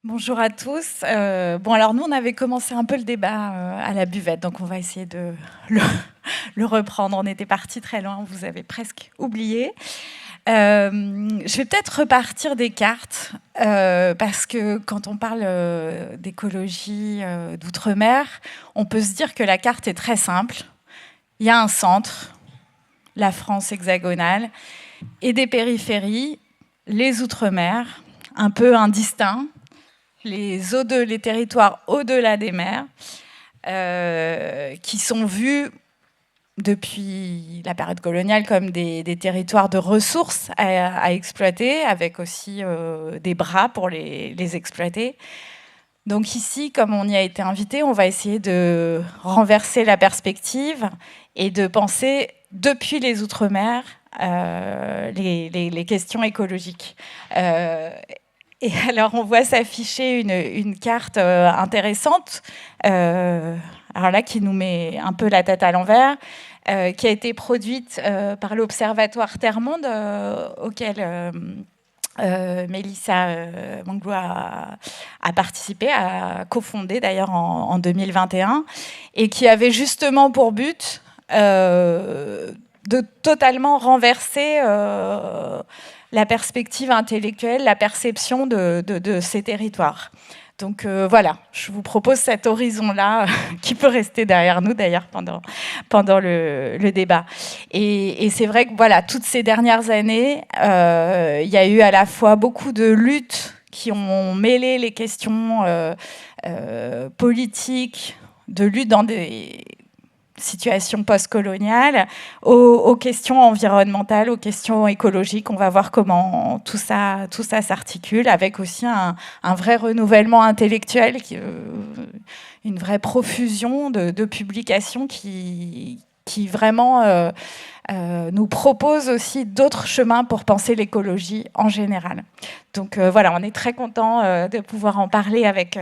Bonjour à tous. Bon, alors nous, on avait commencé un peu le débat à la buvette, donc on va essayer de le, le reprendre. On était parti très loin, vous avez presque oublié. Je vais peut-être repartir des cartes, parce que quand on parle d'écologie d'outre-mer, on peut se dire que la carte est très simple. Il y a un centre, la France hexagonale, et des périphéries, les outre-mer, un peu indistincts, les territoires au-delà des mers, qui sont vus depuis la période coloniale comme des territoires de ressources à exploiter, avec aussi des bras pour les exploiter. Donc ici, comme on y a été invité, on va essayer de renverser la perspective et de penser depuis les Outre-mer les questions écologiques. Et alors, on voit s'afficher une carte intéressante, alors là, qui nous met un peu la tête à l'envers, qui a été produite par l'Observatoire Terre-Monde, auquel Mélissa Manglou a participé, a cofondé d'ailleurs en 2021, et qui avait justement pour but de totalement renverser la perspective intellectuelle, la perception de ces territoires. Donc voilà, je vous propose cet horizon-là qui peut rester derrière nous d'ailleurs pendant le débat. Et c'est vrai que voilà, toutes ces dernières années, il y a eu à la fois beaucoup de luttes qui ont mêlé les questions politiques, de lutte dans des situation post-coloniale, aux questions environnementales, aux questions écologiques. On va voir comment tout ça s'articule, avec aussi un vrai renouvellement intellectuel, une vraie profusion de publications qui vraiment nous propose aussi d'autres chemins pour penser l'écologie en général. Donc voilà, on est très content de pouvoir en parler avec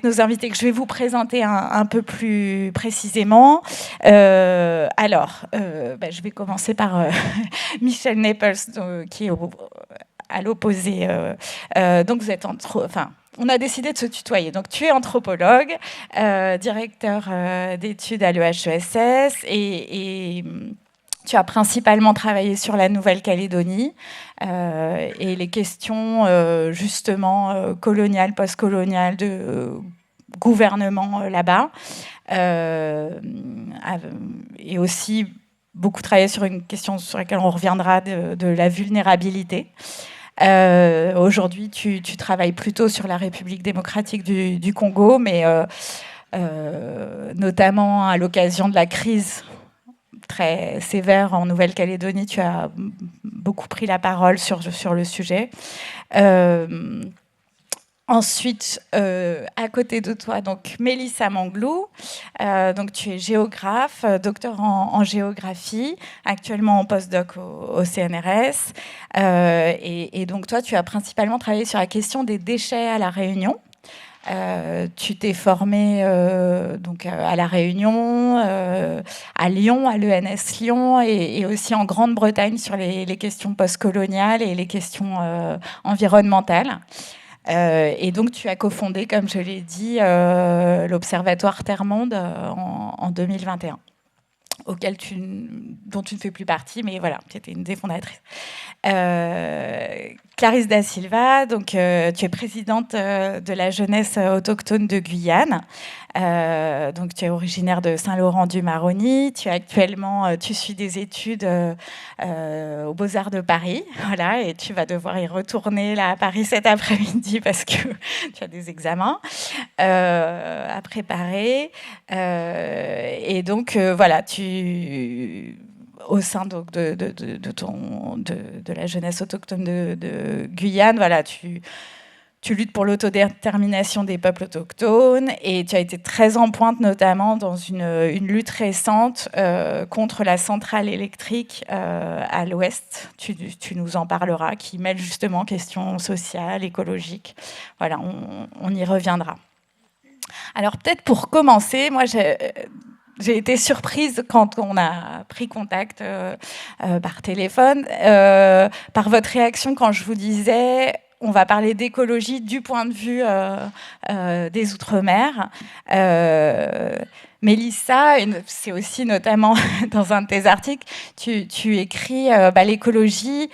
nos invités que je vais vous présenter un peu plus précisément. Alors, je vais commencer par Michel Naples, qui est à l'opposé. Donc vous êtes on a décidé de se tutoyer. Donc, tu es anthropologue, directeur d'études à l'EHESS et tu as principalement travaillé sur la Nouvelle-Calédonie et les questions justement coloniales, post-coloniales, de gouvernement là-bas. Et aussi beaucoup travaillé sur une question sur laquelle on reviendra, de la vulnérabilité. Aujourd'hui, tu travailles plutôt sur la République démocratique du Congo, mais notamment à l'occasion de la crise très sévère en Nouvelle-Calédonie, tu as beaucoup pris la parole sur le sujet. Ensuite, à côté de toi, donc Mélissa Manglou, donc tu es géographe, docteur en géographie, actuellement en postdoc au CNRS, et donc toi, tu as principalement travaillé sur la question des déchets à La Réunion. Tu t'es formé donc à La Réunion, à Lyon, à l'ENS Lyon, et aussi en Grande-Bretagne sur les questions postcoloniales et les questions environnementales. Et donc, tu as cofondé, comme je l'ai dit, l'Observatoire Terre-Monde en 2021, dont tu ne fais plus partie, mais voilà, tu étais une des fondatrices. Clarisse da Silva, donc tu es présidente de la jeunesse autochtone de Guyane. Donc tu es originaire de Saint-Laurent-du-Maroni. Tu suis des études aux Beaux-Arts de Paris, voilà, et tu vas devoir y retourner là à Paris cet après-midi parce que tu as des examens à préparer. Et donc voilà, au sein donc de la jeunesse autochtone de Guyane, voilà, tu luttes pour l'autodétermination des peuples autochtones, et tu as été très en pointe notamment dans une lutte récente contre la centrale électrique à l'ouest. Tu nous en parleras, qui mêle justement questions sociales, écologiques. Voilà, on y reviendra. Alors peut-être pour commencer, moi j'ai été surprise quand on a pris contact par téléphone, par votre réaction quand je vous disais on va parler d'écologie du point de vue des Outre-mer. Mélissa, c'est aussi notamment dans un de tes articles, tu écris l'écologie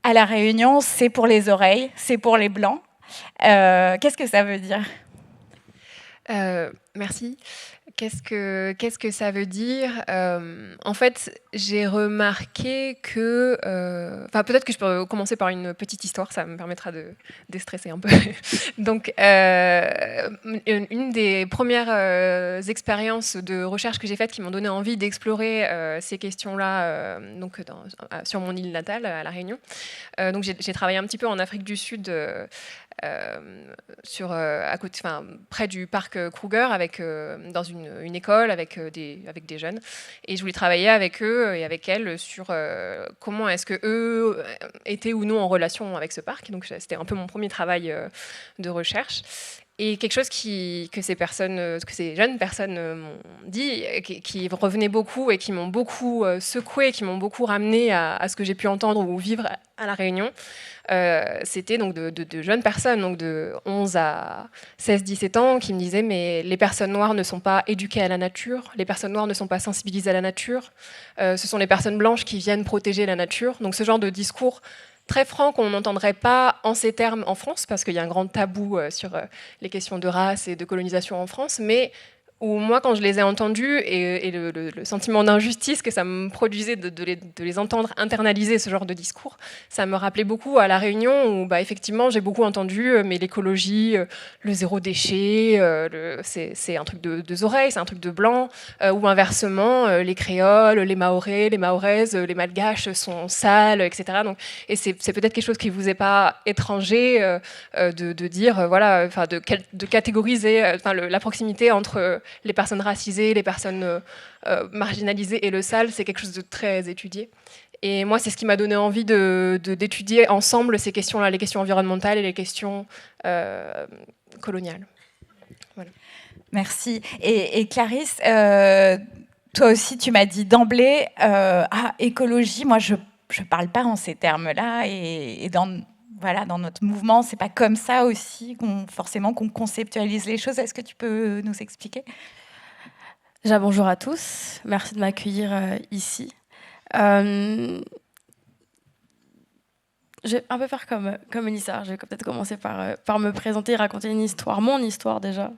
à La Réunion, c'est pour les oreilles, c'est pour les Blancs. Qu'est-ce que ça veut dire ? Merci. Qu'est-ce que ça veut dire ? En fait, j'ai remarqué que... peut-être que je peux commencer par une petite histoire, ça me permettra de déstresser un peu. Donc, une des premières expériences de recherche que j'ai faites qui m'ont donné envie d'explorer ces questions-là sur mon île natale, à La Réunion. Donc, j'ai travaillé un petit peu en Afrique du Sud... à côté, près du parc Kruger, dans une école avec des jeunes. Et je voulais travailler avec eux et avec elles sur comment est-ce que eux étaient ou non en relation avec ce parc. Donc c'était un peu mon premier travail de recherche. Et quelque chose que ces jeunes personnes m'ont dit, qui revenait beaucoup et qui m'ont beaucoup secoué, qui m'ont beaucoup ramené à ce que j'ai pu entendre ou vivre à La Réunion, c'était donc de jeunes personnes, donc de 11 à 16-17 ans, qui me disaient mais les personnes noires ne sont pas éduquées à la nature, les personnes noires ne sont pas sensibilisées à la nature, ce sont les personnes blanches qui viennent protéger la nature. Donc ce genre de discours très franc qu'on n'entendrait pas en ces termes en France, parce qu'il y a un grand tabou sur les questions de race et de colonisation en France, mais où moi, quand je les ai entendus, et le sentiment d'injustice que ça me produisait de les entendre internaliser ce genre de discours, ça me rappelait beaucoup à La Réunion, où effectivement, j'ai beaucoup entendu, mais l'écologie, le zéro déchet, c'est un truc de oreilles, c'est un truc de blanc, ou inversement, les créoles, les mahorais, les mahoraises, les malgaches sont sales, etc. Donc, et c'est peut-être quelque chose qui vous est pas étranger de dire, voilà, de catégoriser la proximité entre les personnes racisées, les personnes marginalisées et le sale, c'est quelque chose de très étudié. Et moi, c'est ce qui m'a donné envie d'étudier ensemble ces questions-là, les questions environnementales et les questions coloniales. Voilà. Merci. Et Clarisse, toi aussi, tu m'as dit d'emblée, écologie, moi, je ne parle pas en ces termes-là. Et dans notre mouvement, c'est pas comme ça aussi qu'on conceptualise les choses. Est-ce que tu peux nous expliquer ? Déjà, bonjour à tous. Merci de m'accueillir ici. Je vais un peu faire comme Elissa. Je vais peut-être commencer par me présenter et raconter une histoire, mon histoire déjà.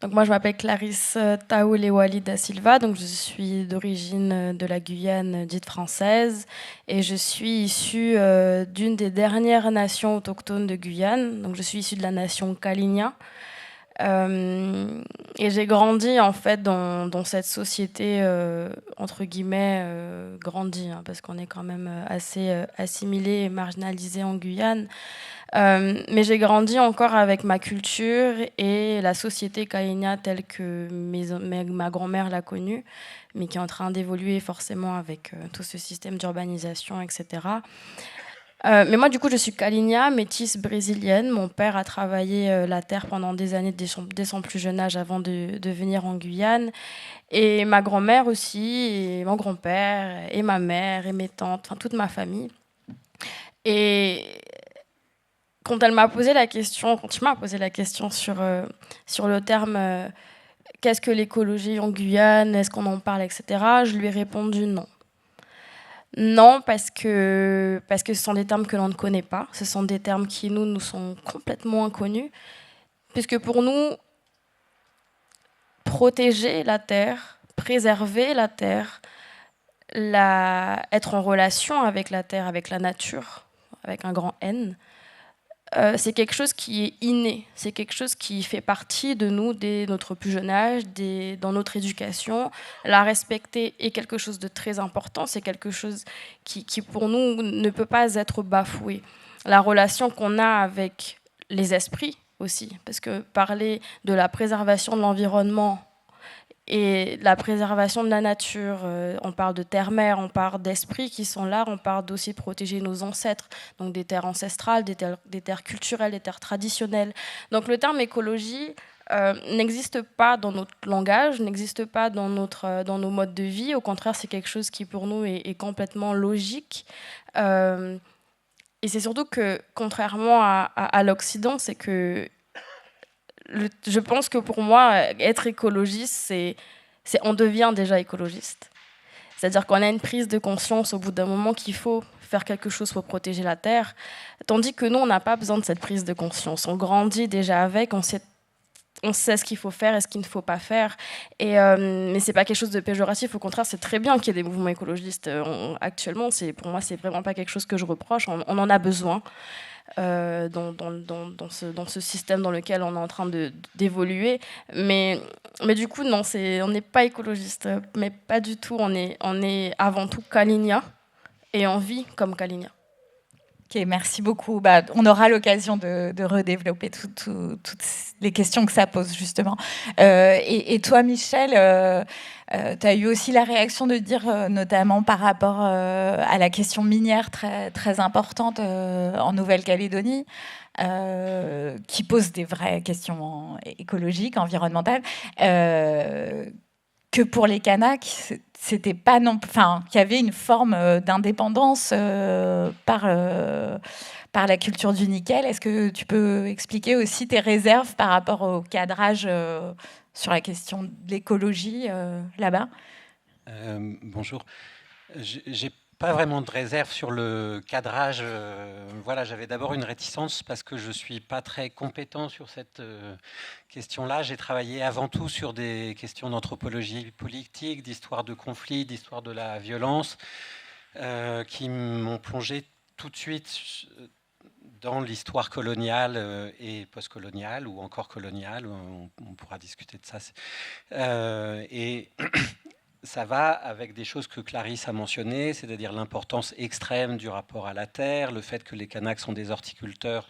Donc moi, je m'appelle Clarisse Taoulewali da Silva. Donc je suis d'origine de la Guyane dite française et je suis issue d'une des dernières nations autochtones de Guyane. Donc je suis issue de la nation Kalinia. Et j'ai grandi en fait dans cette société entre guillemets grandie, parce qu'on est quand même assez assimilé et marginalisé en Guyane. Mais j'ai grandi encore avec ma culture et la société Kalinia telle que ma grand-mère l'a connue, mais qui est en train d'évoluer forcément avec tout ce système d'urbanisation, etc. Mais moi, du coup, je suis Kalinia, métisse brésilienne. Mon père a travaillé la terre pendant des années dès son plus jeune âge avant de venir en Guyane. Et ma grand-mère aussi, et mon grand-père, et ma mère, et mes tantes, toute ma famille. Et quand tu m'as posé la question sur le terme qu'est-ce que l'écologie en Guyane, est-ce qu'on en parle, etc., je lui ai répondu non. Non, parce que ce sont des termes que l'on ne connaît pas. Ce sont des termes qui, nous sont complètement inconnus. Puisque pour nous, protéger la terre, préserver la terre, être en relation avec la terre, avec la nature, avec un grand N, c'est quelque chose qui est inné. C'est quelque chose qui fait partie de nous dès notre plus jeune âge, dans notre éducation. La respecter est quelque chose de très important. C'est quelque chose qui, pour nous, ne peut pas être bafoué. La relation qu'on a avec les esprits aussi, parce que parler de la préservation de l'environnement et la préservation de la nature, on parle de terre-mère, on parle d'esprits qui sont là, on parle aussi de protéger nos ancêtres, donc des terres ancestrales, des terres culturelles, des terres traditionnelles. Donc le terme écologie n'existe pas dans notre langage, n'existe pas dans nos modes de vie. Au contraire, c'est quelque chose qui pour nous est complètement logique. Et c'est surtout que, contrairement à l'Occident, c'est que je pense que pour moi, être écologiste, c'est on devient déjà écologiste. C'est-à-dire qu'on a une prise de conscience au bout d'un moment qu'il faut faire quelque chose pour protéger la Terre, tandis que nous, on n'a pas besoin de cette prise de conscience. On grandit déjà avec, on sait ce qu'il faut faire et ce qu'il ne faut pas faire. Mais c'est pas quelque chose de péjoratif. Au contraire, c'est très bien qu'il y ait des mouvements écologistes actuellement. Pour moi, c'est vraiment pas quelque chose que je reproche. On en a besoin dans ce système dans lequel on est en train d'évoluer. Mais du coup, non, on n'est pas écologiste, mais pas du tout. On est avant tout Kalinia et on vit comme Kalinia. Ok, merci beaucoup. On aura l'occasion de redévelopper toutes les questions que ça pose, justement. Et toi, Michel, tu as eu aussi la réaction de dire, notamment par rapport à la question minière très, très importante en Nouvelle-Calédonie, qui pose des vraies questions écologiques, environnementales, que pour les Kanaks, c'était pas non, enfin, qu'il y avait une forme d'indépendance par la culture du nickel. Est-ce que tu peux expliquer aussi tes réserves par rapport au cadrage sur la question de l'écologie là-bas? Bonjour. J'ai pas vraiment de réserve sur le cadrage. Voilà, j'avais d'abord une réticence parce que je suis pas très compétent sur cette question-là. J'ai travaillé avant tout sur des questions d'anthropologie politique, d'histoire de conflit, d'histoire de la violence, qui m'ont plongé tout de suite dans l'histoire coloniale et postcoloniale, ou encore coloniale. On pourra discuter de ça. Et ça va avec des choses que Clarisse a mentionnées, c'est-à-dire l'importance extrême du rapport à la terre, le fait que les Kanaks sont des horticulteurs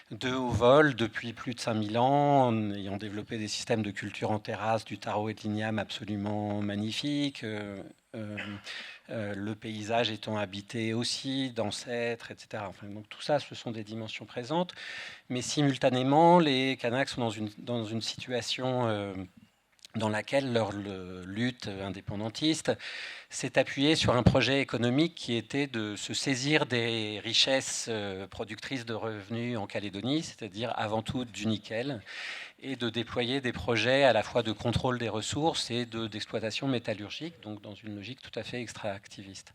de haut vol depuis plus de 5000 ans, en ayant développé des systèmes de culture en terrasse, du taro et de l'igname absolument magnifiques, le paysage étant habité aussi d'ancêtres, etc. Enfin, donc tout ça, ce sont des dimensions présentes, mais simultanément, les Kanaks sont dans une situation dans laquelle leur lutte indépendantiste s'est appuyée sur un projet économique qui était de se saisir des richesses productrices de revenus en Calédonie, c'est-à-dire avant tout du nickel, et de déployer des projets à la fois de contrôle des ressources et d'exploitation métallurgique, donc dans une logique tout à fait extractiviste.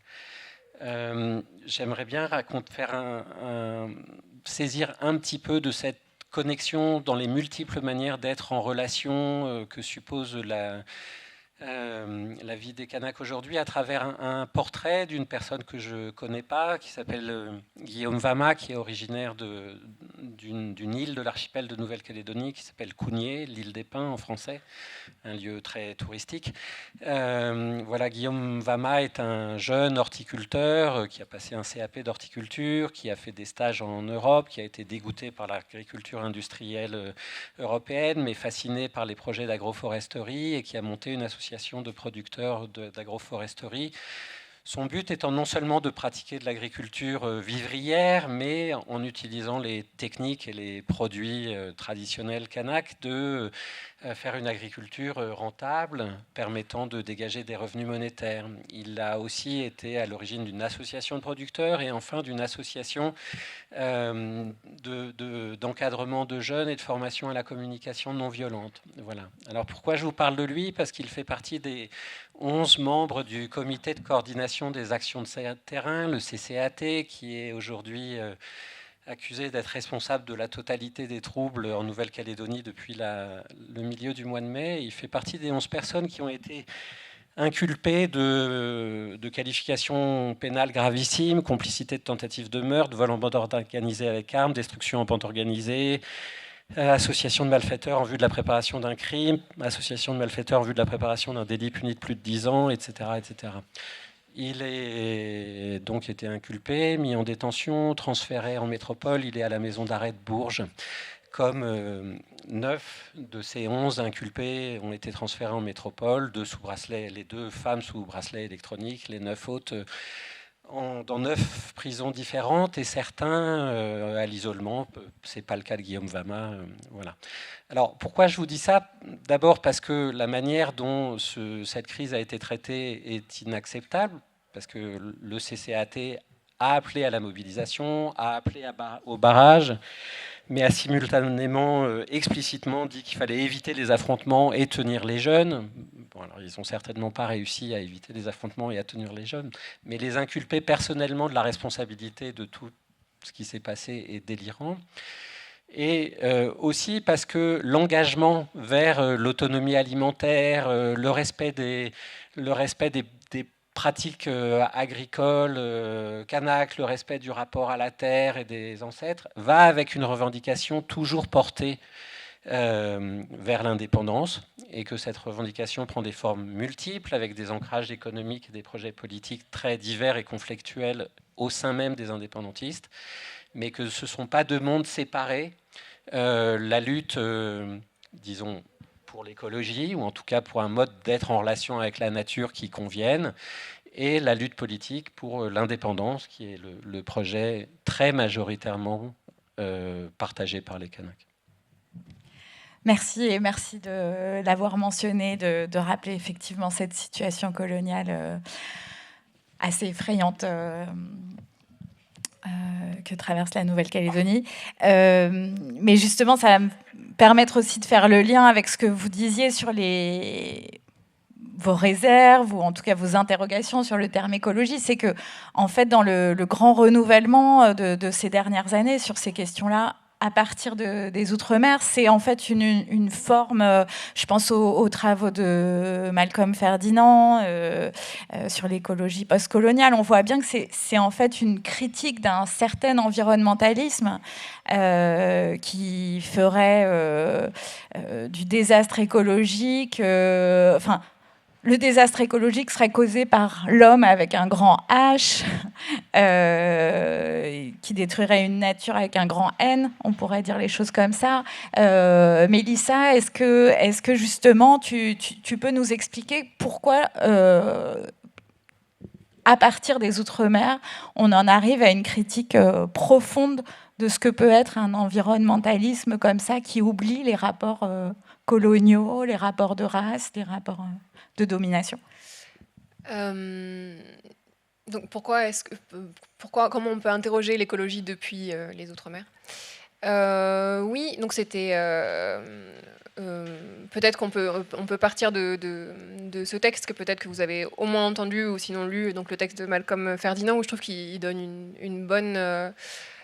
J'aimerais bien saisir un petit peu de cette connexion dans les multiples manières d'être en relation que suppose la vie des Kanaks aujourd'hui à travers un portrait d'une personne que je ne connais pas, qui s'appelle Guillaume Vama, qui est originaire d'une île de l'archipel de Nouvelle-Calédonie qui s'appelle Cougnier, l'île des Pins en français, un lieu très touristique. Voilà, Guillaume Vama est un jeune horticulteur qui a passé un CAP d'horticulture, qui a fait des stages en Europe, qui a été dégoûté par l'agriculture industrielle européenne, mais fasciné par les projets d'agroforesterie et qui a monté une association de producteurs d'agroforesterie. Son but étant non seulement de pratiquer de l'agriculture vivrière, mais en utilisant les techniques et les produits traditionnels Kanak, de faire une agriculture rentable, permettant de dégager des revenus monétaires. Il a aussi été à l'origine d'une association de producteurs et enfin d'une association d'encadrement de jeunes et de formation à la communication non violente. Voilà. Alors pourquoi je vous parle de lui? Parce qu'il fait partie des 11 membres du comité de coordination des actions de terrain, le CCAT, qui est aujourd'hui accusé d'être responsable de la totalité des troubles en Nouvelle-Calédonie depuis le milieu du mois de mai. Il fait partie des 11 personnes qui ont été inculpées de qualifications pénales gravissimes, complicité de tentative de meurtre, vol en bande organisée avec armes, destruction en bande organisée, association de malfaiteurs en vue de la préparation d'un crime, association de malfaiteurs en vue de la préparation d'un délit puni de plus de 10 ans, etc., etc. Il est donc été inculpé, mis en détention, transféré en métropole. Il est à la maison d'arrêt de Bourges. Comme 9 de ces 11 inculpés ont été transférés en métropole, 2 sous bracelet, les 2 femmes sous bracelet électronique, les 9 autres dans 9 prisons différentes et certains à l'isolement. Ce n'est pas le cas de Guillaume Vama. Voilà. Alors pourquoi je vous dis ça? D'abord parce que la manière dont cette crise a été traitée est inacceptable, parce que le CCAT a appelé à la mobilisation, a appelé au barrage, mais a simultanément, explicitement dit qu'il fallait éviter les affrontements et tenir les jeunes. Bon, alors, ils n'ont certainement pas réussi à éviter les affrontements et à tenir les jeunes, mais les inculper personnellement de la responsabilité de tout ce qui s'est passé est délirant. Et aussi parce que l'engagement vers l'autonomie alimentaire, le respect des pratiques agricoles, Kanak, le respect du rapport à la terre et des ancêtres, va avec une revendication toujours portée vers l'indépendance, et que cette revendication prend des formes multiples, avec des ancrages économiques et des projets politiques très divers et conflictuels au sein même des indépendantistes, mais que ce ne sont pas deux mondes séparés. La lutte, disons, pour l'écologie, ou en tout cas pour un mode d'être en relation avec la nature qui convienne, et la lutte politique pour l'indépendance, qui est le projet très majoritairement partagé par les Kanaks. Merci, et merci d'avoir mentionné, de rappeler effectivement cette situation coloniale assez effrayante que traverse la Nouvelle-Calédonie. Mais justement, ça va me permettre aussi de faire le lien avec ce que vous disiez sur vos réserves, ou en tout cas vos interrogations sur le terme écologie. C'est que, en fait, dans le grand renouvellement de ces dernières années sur ces questions-là, à partir des Outre-mer, c'est en fait une forme, je pense aux travaux de Malcolm Ferdinand sur l'écologie postcoloniale. On voit bien que c'est en fait une critique d'un certain environnementalisme qui ferait du désastre écologique, le désastre écologique serait causé par l'homme avec un grand H, qui détruirait une nature avec un grand N, on pourrait dire les choses comme ça. Mélissa, est-ce que justement tu peux nous expliquer pourquoi, à partir des Outre-mer, on en arrive à une critique profonde de ce que peut être un environnementalisme comme ça, qui oublie les rapports coloniaux, les rapports de race, les rapports de domination. Donc comment on peut interroger l'écologie depuis les Outre-mer? Oui, donc c'était peut-être qu'on peut partir de ce texte que peut-être que vous avez au moins entendu ou sinon lu, donc le texte de Malcolm Ferdinand, où je trouve qu'il donne une bonne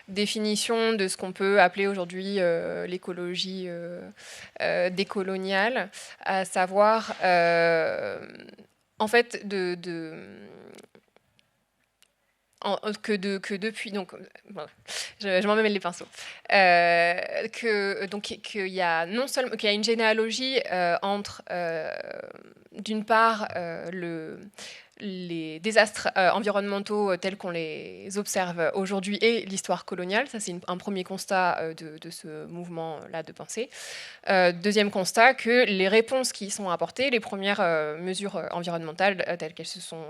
définition de ce qu'on peut appeler aujourd'hui l'écologie décoloniale, à savoir en fait que depuis, donc bon, je m'en mêle les pinceaux, qu'il y a non seulement qu'il y a une généalogie entre d'une part les désastres environnementaux tels qu'on les observe aujourd'hui et l'histoire coloniale. Ça, c'est un premier constat de ce mouvement-là de pensée. Deuxième constat, que les réponses qui sont apportées, les premières mesures environnementales telles qu'elles se sont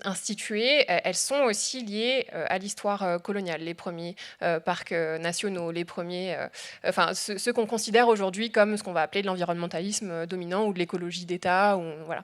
instituées, elles sont aussi liées à l'histoire coloniale. Les premiers parcs nationaux, les premiers, ceux qu'on considère aujourd'hui comme ce qu'on va appeler de l'environnementalisme dominant ou de l'écologie d'État. Voilà.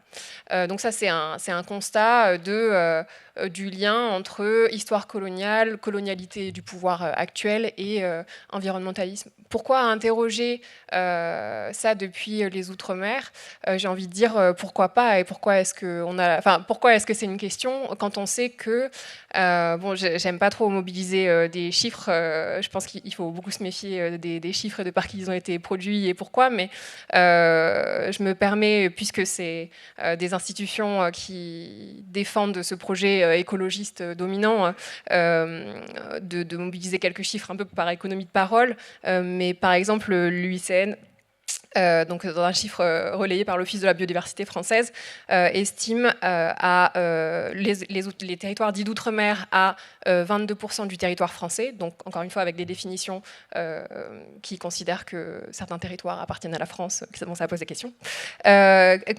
Donc ça, c'est un constat du lien entre histoire coloniale, colonialité du pouvoir actuel et environnementalisme. Pourquoi interroger ça depuis les Outre-mer? J'ai envie de dire pourquoi pas, et pourquoi est-ce que c'est une question quand on sait que j'aime pas trop mobiliser des chiffres. Je pense qu'il faut beaucoup se méfier des chiffres et de par qui ils ont été produits et pourquoi, mais je me permets, puisque c'est des institutions qui défendent ce projet écologiste dominant, de mobiliser quelques chiffres un peu par économie de parole, mais par exemple l'UICN, donc dans un chiffre relayé par l'Office de la biodiversité française, estime les territoires dits d'outre-mer à 22% du territoire français, donc encore une fois avec des définitions qui considèrent que certains territoires appartiennent à la France, ça pose des questions,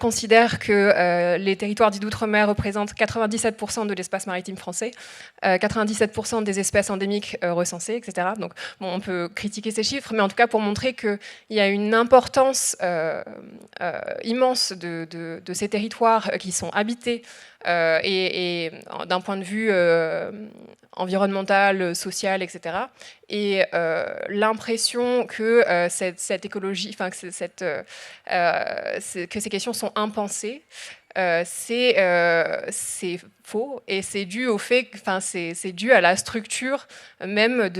considère que les territoires dits d'outre-mer représentent 97% de l'espace maritime français, 97% des espèces endémiques recensées, etc. Donc on peut critiquer ces chiffres, mais en tout cas pour montrer qu'il y a une importance l'existence immense de ces territoires qui sont habités et d'un point de vue environnemental, social, etc. Et l'impression que cette écologie, enfin que ces questions sont impensées, c'est faux et c'est dû au fait, enfin c'est dû à la structure même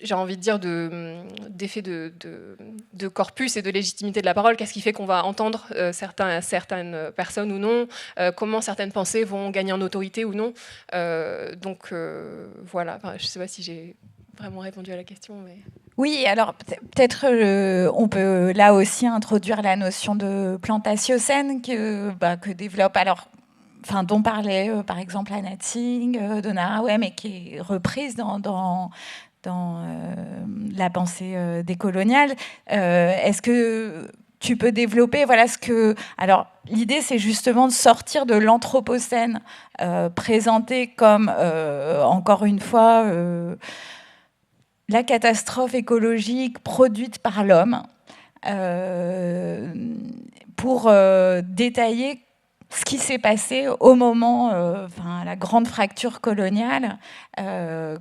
j'ai envie de dire d'effet de corpus et de légitimité de la parole. Qu'est-ce qui fait qu'on va entendre certaines personnes ou non, comment certaines pensées vont gagner en autorité ou non. Donc voilà, enfin, je ne sais pas si j'ai vraiment répondu à la question. Mais... Oui, alors peut-être on peut là aussi introduire la notion de plantatiocène que développe dont parlait par exemple Anna Tsing, Donna Haraway, mais qui est reprise dans la pensée décoloniale. Est-ce que tu peux développer Alors, l'idée, c'est justement de sortir de l'anthropocène présenté comme, encore une fois, la catastrophe écologique produite par l'homme, pour détailler ce qui s'est passé au moment, la grande fracture coloniale,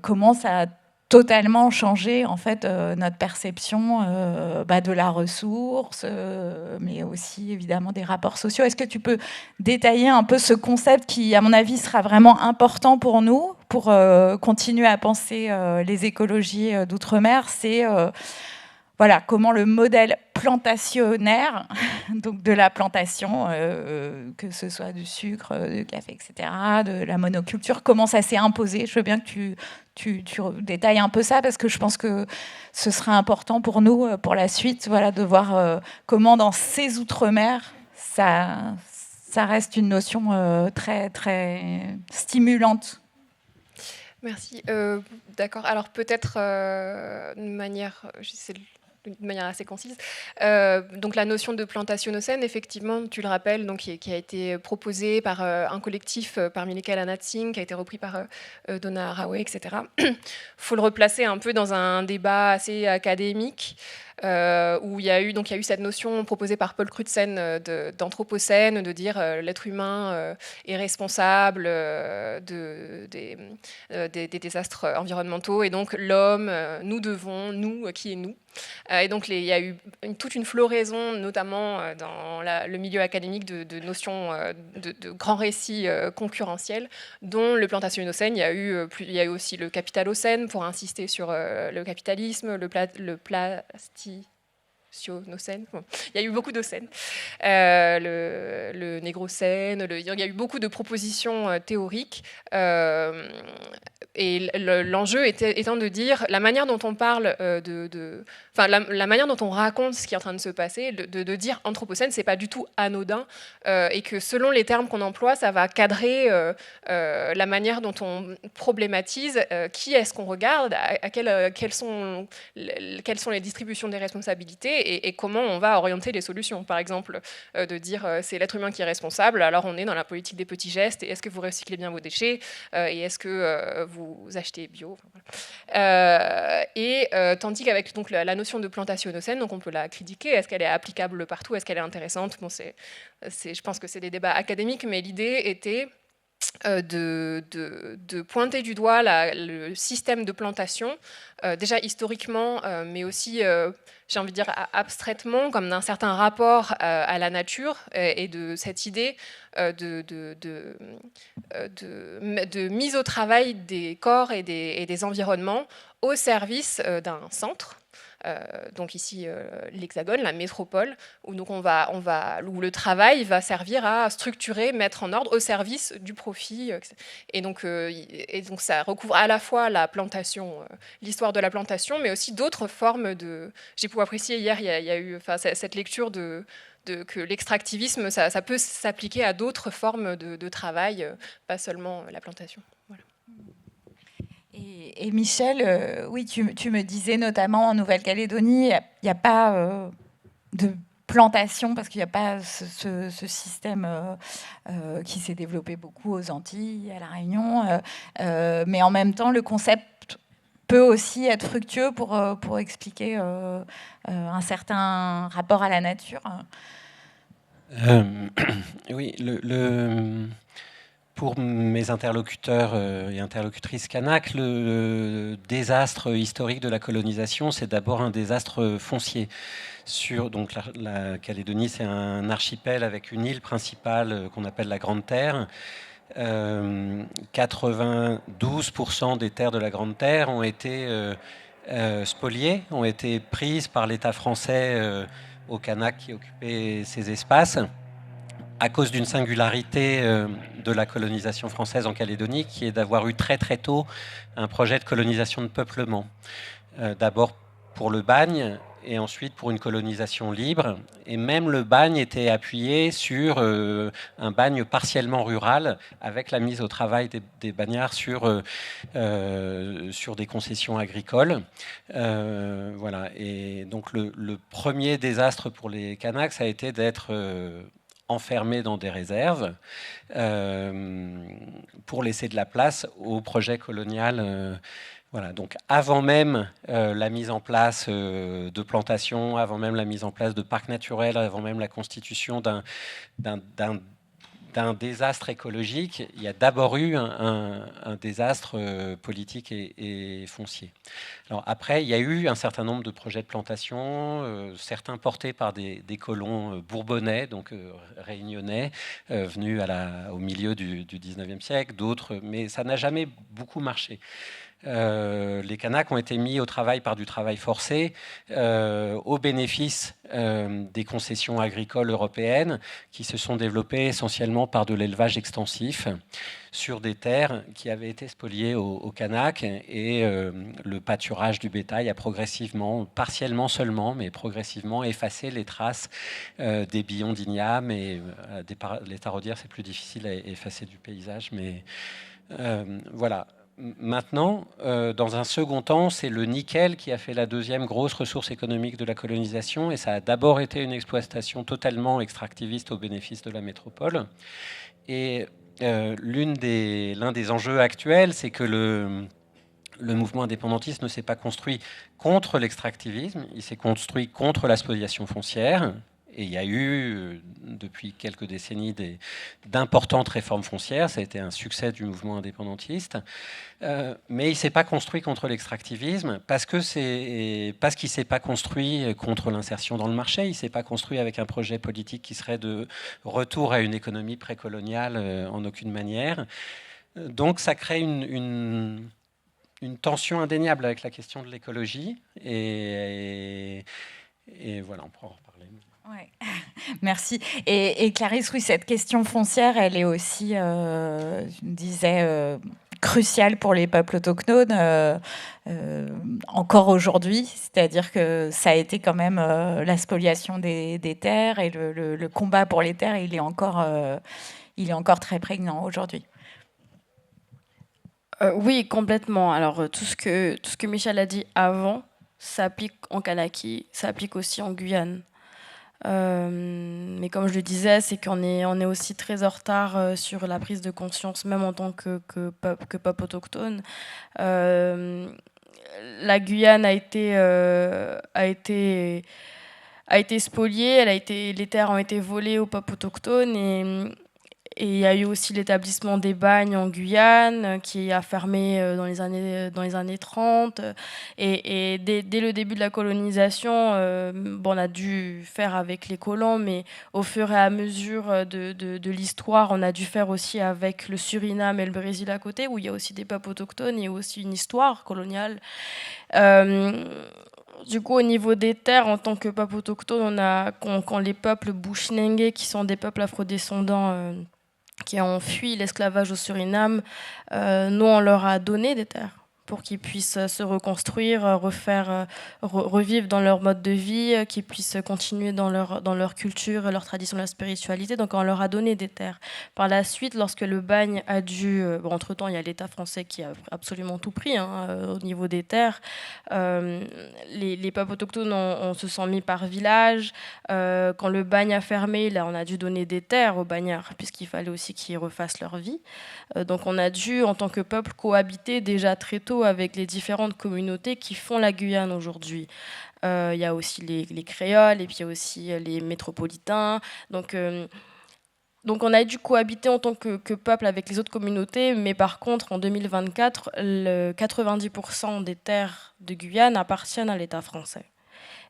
comment ça a totalement changé en fait notre perception de la ressource, mais aussi évidemment des rapports sociaux. Est-ce que tu peux détailler un peu ce concept qui, à mon avis, sera vraiment important pour nous, pour continuer à penser les écologies d'outre-mer? C'est comment le modèle plantationnaire, donc de la plantation, que ce soit du sucre, du café, etc., de la monoculture, comment ça s'est imposé. Je veux bien que tu détailles un peu ça, parce que je pense que ce sera important pour nous, pour la suite, de voir comment dans ces outre-mer, ça reste une notion très, très stimulante. Merci. D'accord. Alors peut-être d'une manière assez concise. Donc la notion de plantationocène, effectivement, tu le rappelles, donc, qui a été proposée par un collectif parmi lesquels Anna Tsing, qui a été repris par Donna Haraway, etc. Il faut le replacer un peu dans un débat assez académique, où il y a eu cette notion proposée par Paul Crutzen d'anthropocène, de dire l'être humain est responsable des désastres environnementaux, et donc l'homme, nous qui est nous. Et donc il y a eu toute une floraison, notamment dans le milieu académique, de notions de grands récits concurrentiels, dont le plantationocène. Il y a eu aussi le capitalocène, pour insister sur le capitalisme, le plasticionocène. Bon, il y a eu beaucoup d'ocènes. Le négrocène, il y a eu beaucoup de propositions théoriques. Et l'enjeu étant de dire la manière dont on parle la manière dont on raconte ce qui est en train de se passer, de dire anthropocène, c'est pas du tout anodin, et que selon les termes qu'on emploie, ça va cadrer la manière dont on problématise qui est-ce qu'on regarde, quelles sont les distributions des responsabilités, et comment on va orienter les solutions. Par exemple, de dire c'est l'être humain qui est responsable, alors on est dans la politique des petits gestes, et est-ce que vous recyclez bien vos déchets, et est-ce que vous achetez bio, tandis qu'avec donc la notion de plantationocène, donc on peut la critiquer. Est-ce qu'elle est applicable partout? Est-ce qu'elle est intéressante? Bon, je pense que c'est des débats académiques, mais l'idée était de pointer du doigt le système de plantation, déjà historiquement, mais aussi, j'ai envie de dire, abstraitement, comme d'un certain rapport à la nature, et de cette idée de mise au travail des corps et des environnements au service d'un centre. Donc ici l'Hexagone, la métropole, où où le travail va servir à structurer, mettre en ordre au service du profit. Et donc ça recouvre à la fois la plantation, l'histoire de la plantation, mais aussi d'autres formes de... J'ai pu apprécier hier, il y a eu cette lecture que l'extractivisme, ça peut s'appliquer à d'autres formes de travail, pas seulement la plantation. Voilà. Et Michel, oui, tu me disais notamment en Nouvelle-Calédonie, il n'y a pas de plantation, parce qu'il n'y a pas ce système qui s'est développé beaucoup aux Antilles, à La Réunion, mais en même temps, le concept peut aussi être fructueux pour expliquer un certain rapport à la nature. Oui, pour mes interlocuteurs et interlocutrices kanak, le désastre historique de la colonisation, c'est d'abord un désastre foncier. Donc la Calédonie, c'est un archipel avec une île principale qu'on appelle la Grande Terre. 92% des terres de la Grande Terre ont été spoliées, ont été prises par l'État français aux Kanaks qui occupaient ces espaces, à cause d'une singularité de la colonisation française en Calédonie, qui est d'avoir eu très très tôt un projet de colonisation de peuplement. D'abord pour le bagne, et ensuite pour une colonisation libre. Et même le bagne était appuyé sur un bagne partiellement rural, avec la mise au travail des bagnards sur des concessions agricoles. Voilà. Et donc le premier désastre pour les Kanaks a été d'être enfermés dans des réserves pour laisser de la place au projet colonial. Voilà, donc avant même la mise en place de plantations, avant même la mise en place de parcs naturels, avant même la constitution d'un désastre écologique, il y a d'abord eu un désastre politique et foncier. Alors après, il y a eu un certain nombre de projets de plantation, certains portés par des colons bourbonnais, donc réunionnais, venus au milieu du 19e siècle, d'autres, mais ça n'a jamais beaucoup marché. Les Kanaks ont été mis au travail par du travail forcé au bénéfice des concessions agricoles européennes qui se sont développées essentiellement par de l'élevage extensif sur des terres qui avaient été spoliées aux Kanaks, et le pâturage du bétail a progressivement, partiellement seulement, mais progressivement effacé les traces des billons d'igname, et les taraudières, c'est plus difficile à effacer du paysage, mais voilà. Maintenant, dans un second temps, c'est le nickel qui a fait la deuxième grosse ressource économique de la colonisation, et ça a d'abord été une exploitation totalement extractiviste au bénéfice de la métropole. Et l'un des enjeux actuels, c'est que le mouvement indépendantiste ne s'est pas construit contre l'extractivisme, il s'est construit contre la spoliation foncière. Et il y a eu, depuis quelques décennies, d'importantes réformes foncières. Ça a été un succès du mouvement indépendantiste. Mais il ne s'est pas construit contre l'extractivisme parce qu'il ne s'est pas construit contre l'insertion dans le marché. Il ne s'est pas construit avec un projet politique qui serait de retour à une économie précoloniale en aucune manière. Donc ça crée une tension indéniable avec la question de l'écologie. Et voilà, on pourra en reparler. Ouais. Merci. Et Clarisse, oui, cette question foncière, elle est aussi, je disais, cruciale pour les peuples autochtones, encore aujourd'hui. C'est-à-dire que ça a été quand même la spoliation des terres, et le combat pour les terres, il est encore très prégnant aujourd'hui. Oui, complètement. Alors, tout ce que Michel a dit avant s'applique en Kanaki, ça applique aussi en Guyane. Mais comme je le disais, c'est qu'on est aussi très en retard sur la prise de conscience, même en tant que peuple autochtone. La Guyane a été spoliée, les terres ont été volées aux peuples autochtones, et il y a eu aussi l'établissement des bagnes en Guyane qui a fermé dans les années 30. Et dès le début de la colonisation, on a dû faire avec les colons, mais au fur et à mesure de l'histoire, on a dû faire aussi avec le Suriname et le Brésil à côté, où il y a aussi des peuples autochtones et aussi une histoire coloniale. Du coup, au niveau des terres, en tant que peuple autochtone, quand les peuples Bushinengue, qui sont des peuples afrodescendants, qui ont fui l'esclavage au Suriname, nous, on leur a donné des terres pour qu'ils puissent se reconstruire, revivre dans leur mode de vie, qu'ils puissent continuer dans leur culture, leur tradition, leur spiritualité. Donc on leur a donné des terres. Par la suite, lorsque le bagne a dû... entre-temps, il y a l'État français qui a absolument tout pris au niveau des terres. Les peuples autochtones se sont mis par village. Quand le bagne a fermé, là, on a dû donner des terres aux bagnards, puisqu'il fallait aussi qu'ils refassent leur vie. Donc on a dû, en tant que peuple, cohabiter déjà très tôt surtout avec les différentes communautés qui font la Guyane aujourd'hui. Il y a aussi les créoles, et puis il y a aussi les métropolitains. Donc on a dû cohabiter en tant que peuple avec les autres communautés, mais par contre, en 2024, 90% des terres de Guyane appartiennent à l'État français.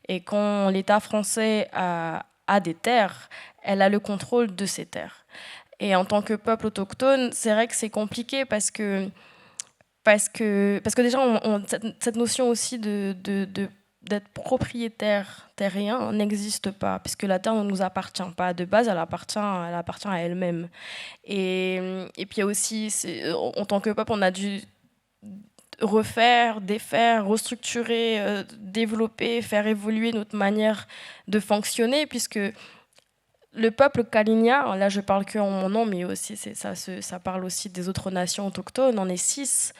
Et quand l'État français a des terres, elle a le contrôle de ces terres. Et en tant que peuple autochtone, c'est vrai que c'est compliqué parce que déjà, cette notion aussi d'être propriétaire terrien n'existe pas, puisque la terre ne nous appartient pas. De base, elle appartient à elle-même. Et puis il y a aussi, en tant que peuple, on a dû refaire, défaire, restructurer, développer, faire évoluer notre manière de fonctionner, puisque le peuple Kalinia, là je parle que en mon nom, mais aussi ça parle aussi des autres nations autochtones, on est 6.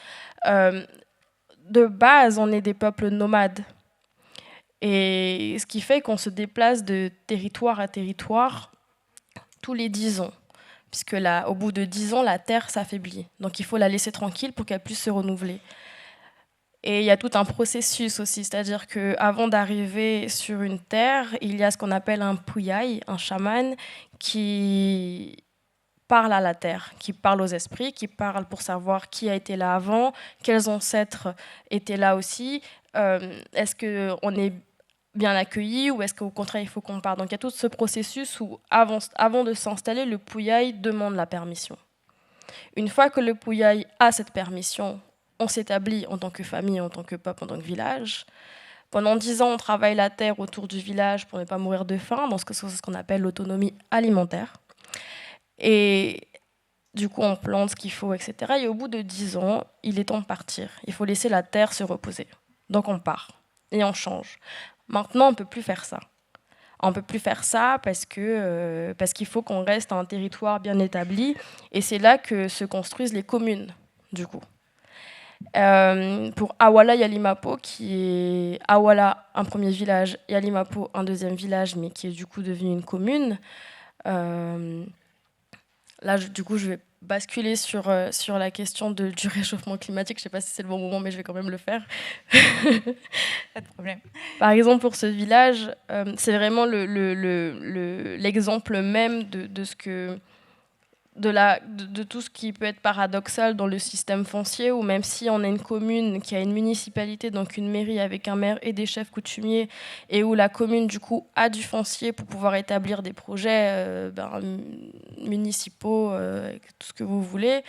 De base, on est des peuples nomades. Et ce qui fait qu'on se déplace de territoire à territoire tous les 10 ans. Puisque là, au bout de 10 ans, la terre s'affaiblit. Donc il faut la laisser tranquille pour qu'elle puisse se renouveler. Et il y a tout un processus aussi, c'est-à-dire qu'avant d'arriver sur une terre, il y a ce qu'on appelle un puyai, un chaman, qui parle à la terre, qui parle aux esprits, qui parle pour savoir qui a été là avant, quels ancêtres étaient là aussi, est-ce qu'on est bien accueilli ou est-ce qu'au contraire il faut qu'on parte. Donc il y a tout ce processus où avant de s'installer, le puyai demande la permission. Une fois que le puyai a cette permission, on s'établit en tant que famille, en tant que peuple, en tant que village. Pendant 10 ans, on travaille la terre autour du village pour ne pas mourir de faim, donc c'est ce qu'on appelle l'autonomie alimentaire. Et du coup, on plante ce qu'il faut, etc. Et au bout de 10 ans, il est temps de partir. Il faut laisser la terre se reposer. Donc on part et on change. Maintenant, on ne peut plus faire ça. On ne peut plus faire ça parce qu'il faut qu'on reste à un territoire bien établi. Et c'est là que se construisent les communes, du coup. Pour Awala Yalimapo, qui est Awala, un premier village, Yalimapo, un deuxième village, mais qui est du coup devenu une commune. Là, du coup, je vais basculer sur la question du réchauffement climatique. Je ne sais pas si c'est le bon moment, mais je vais quand même le faire. Pas de problème. Par exemple, pour ce village, c'est vraiment l'exemple même de tout ce qui peut être paradoxal dans le système foncier, où même si on a une commune qui a une municipalité, donc une mairie avec un maire et des chefs coutumiers, et où la commune du coup a du foncier pour pouvoir établir des projets municipaux, tout ce que vous voulez,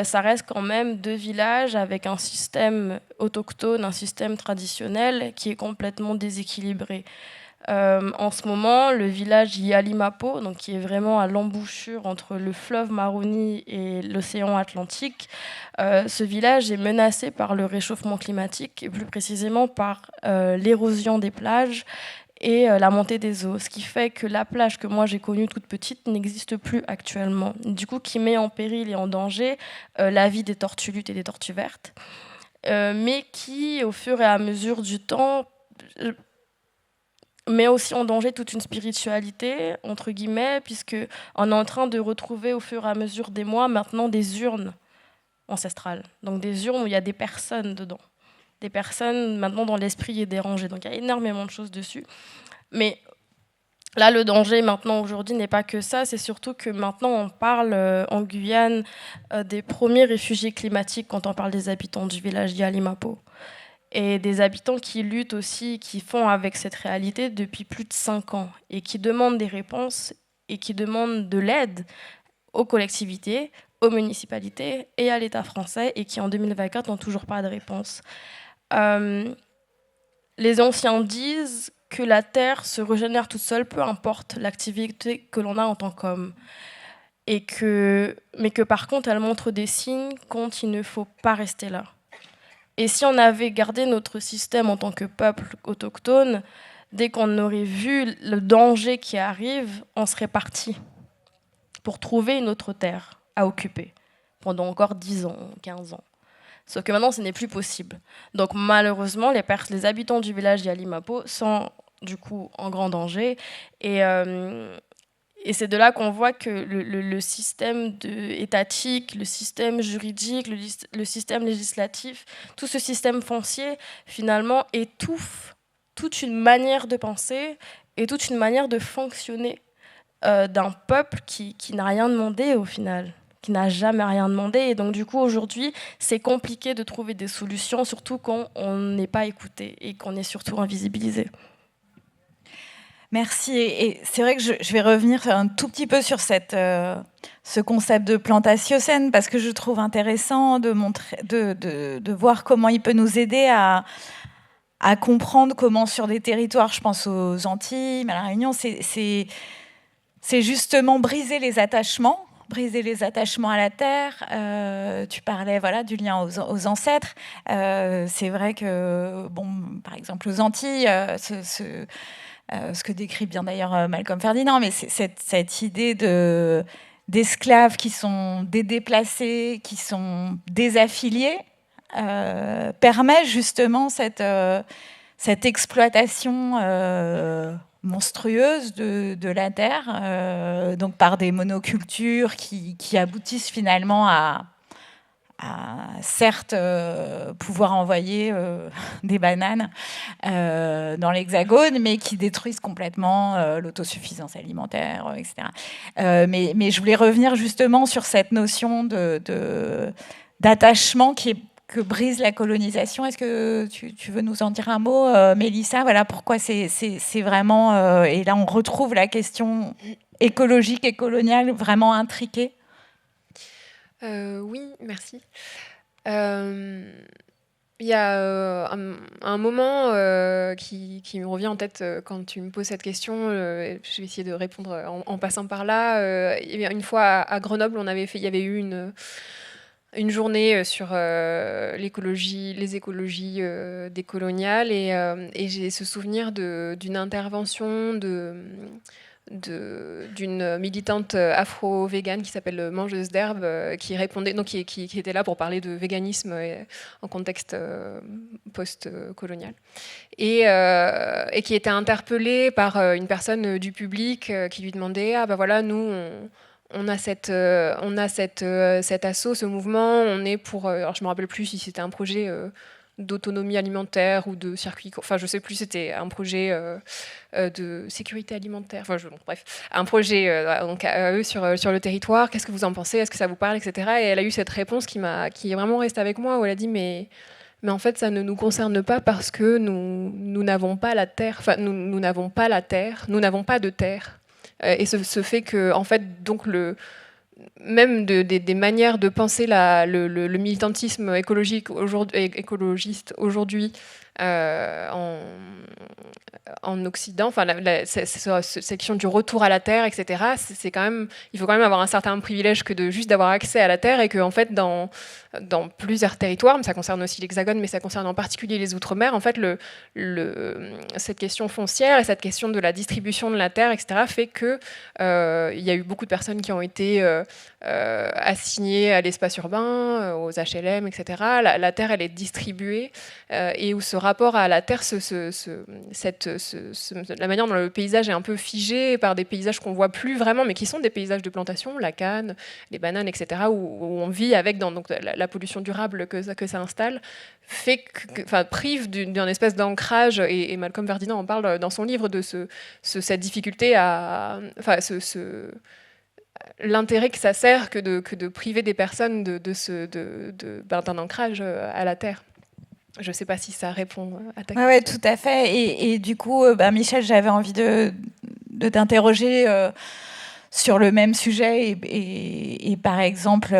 ça reste quand même 2 villages avec un système autochtone, un système traditionnel qui est complètement déséquilibré. En ce moment, le village Yalimapo, donc qui est vraiment à l'embouchure entre le fleuve Maroni et l'océan Atlantique, ce village est menacé par le réchauffement climatique et plus précisément par l'érosion des plages et la montée des eaux, ce qui fait que la plage que moi j'ai connue toute petite n'existe plus actuellement, du coup qui met en péril et en danger la vie des tortues luttes et des tortues vertes, mais qui, au fur et à mesure du temps, met aussi en danger toute une spiritualité, entre guillemets, puisqu'on est en train de retrouver au fur et à mesure des mois maintenant des urnes ancestrales. Donc des urnes où il y a des personnes dedans. Des personnes maintenant dont l'esprit est dérangé. Donc il y a énormément de choses dessus. Mais là, le danger maintenant aujourd'hui n'est pas que ça, c'est surtout que maintenant on parle en Guyane des premiers réfugiés climatiques quand on parle des habitants du village Yalimapo. Et des habitants qui luttent aussi, qui font avec cette réalité depuis plus de 5 ans et qui demandent des réponses et qui demandent de l'aide aux collectivités, aux municipalités et à l'État français et qui en 2024 n'ont toujours pas de réponse. Les anciens disent que la terre se régénère toute seule, peu importe l'activité que l'on a en tant qu'homme. Mais que par contre, elle montre des signes quand il ne faut pas rester là. Et si on avait gardé notre système en tant que peuple autochtone, dès qu'on aurait vu le danger qui arrive, on serait parti pour trouver une autre terre à occuper pendant encore 10 ans, 15 ans. Sauf que maintenant, ce n'est plus possible. Donc malheureusement, les habitants du village Yalimapo sont du coup en grand danger. Et Et c'est de là qu'on voit que le système étatique, le système juridique, le système législatif, tout ce système foncier, finalement, étouffe toute une manière de penser et toute une manière de fonctionner d'un peuple qui n'a rien demandé au final, qui n'a jamais rien demandé. Et donc du coup, aujourd'hui, c'est compliqué de trouver des solutions, surtout quand on n'est pas écouté et qu'on est surtout invisibilisé. Merci. Et c'est vrai que je vais revenir un tout petit peu sur ce concept de plantatiocène, parce que je trouve intéressant de voir comment il peut nous aider à comprendre comment sur des territoires, je pense aux Antilles, à La Réunion, c'est justement briser les attachements à la terre. Tu parlais du lien aux ancêtres. C'est vrai que, par exemple, aux Antilles, ce que décrit bien d'ailleurs Malcolm Ferdinand, mais c'est cette idée d'esclaves qui sont des déplacés, qui sont désaffiliés, permet justement cette exploitation monstrueuse de la terre, donc par des monocultures qui aboutissent finalement à certes pouvoir envoyer des bananes dans l'Hexagone, mais qui détruisent complètement l'autosuffisance alimentaire, etc. Mais je voulais revenir justement sur cette notion d'attachement que brise la colonisation. Est-ce que tu veux nous en dire un mot, Mélissa? Voilà pourquoi c'est vraiment... et là, on retrouve la question écologique et coloniale vraiment intriquée. Oui, merci. Il y a un moment qui me revient en tête quand tu me poses cette question. Je vais essayer de répondre en passant par là. Une fois à Grenoble, il y avait eu une journée sur les écologies décoloniales, et j'ai ce souvenir d'une intervention d'une militante afro-végane qui s'appelle Mangeuse d'herbe, qui répondait, donc qui était là pour parler de véganisme en contexte post-colonial, et qui était interpellée par une personne du public qui lui demandait voilà, nous on a cet assaut, ce mouvement, on est pour... alors je me rappelle plus si c'était un projet d'autonomie alimentaire ou de circuit... Enfin, je sais plus, c'était un projet de sécurité alimentaire. Enfin, bref, un projet donc, à eux sur le territoire. Qu'est-ce que vous en pensez? Est-ce que ça vous parle, etc. Et elle a eu cette réponse qui est vraiment restée avec moi, où elle a dit mais en fait, ça ne nous concerne pas parce que nous n'avons pas la terre. Enfin, nous n'avons pas la terre. Nous n'avons pas de terre. Et ce fait que, en fait, donc même des manières de penser le militantisme écologiste aujourd'hui en Occident, enfin cette question du retour à la terre, etc. C'est quand même, il faut quand même avoir un certain privilège que de juste d'avoir accès à la terre, et que en fait dans plusieurs territoires, mais ça concerne aussi l'Hexagone, mais ça concerne en particulier les Outre-mer, en fait cette question foncière et cette question de la distribution de la terre, etc. fait que il y a eu beaucoup de personnes qui ont été assignées à l'espace urbain, aux HLM, etc. La terre, elle est distribuée, et où ce rapport à la terre, la manière dont le paysage est un peu figé par des paysages qu'on voit plus vraiment, mais qui sont des paysages de plantation, la canne, les bananes, etc., où on vit avec donc la pollution durable que ça installe, prive d'une espèce d'ancrage, et Malcolm Ferdinand en parle dans son livre de cette difficulté l'intérêt que ça sert que de priver des personnes d'un ancrage à la terre. Je ne sais pas si ça répond à ta question. Oui, tout à fait. Et du coup, Michel, j'avais envie de t'interroger sur le même sujet. Et par exemple,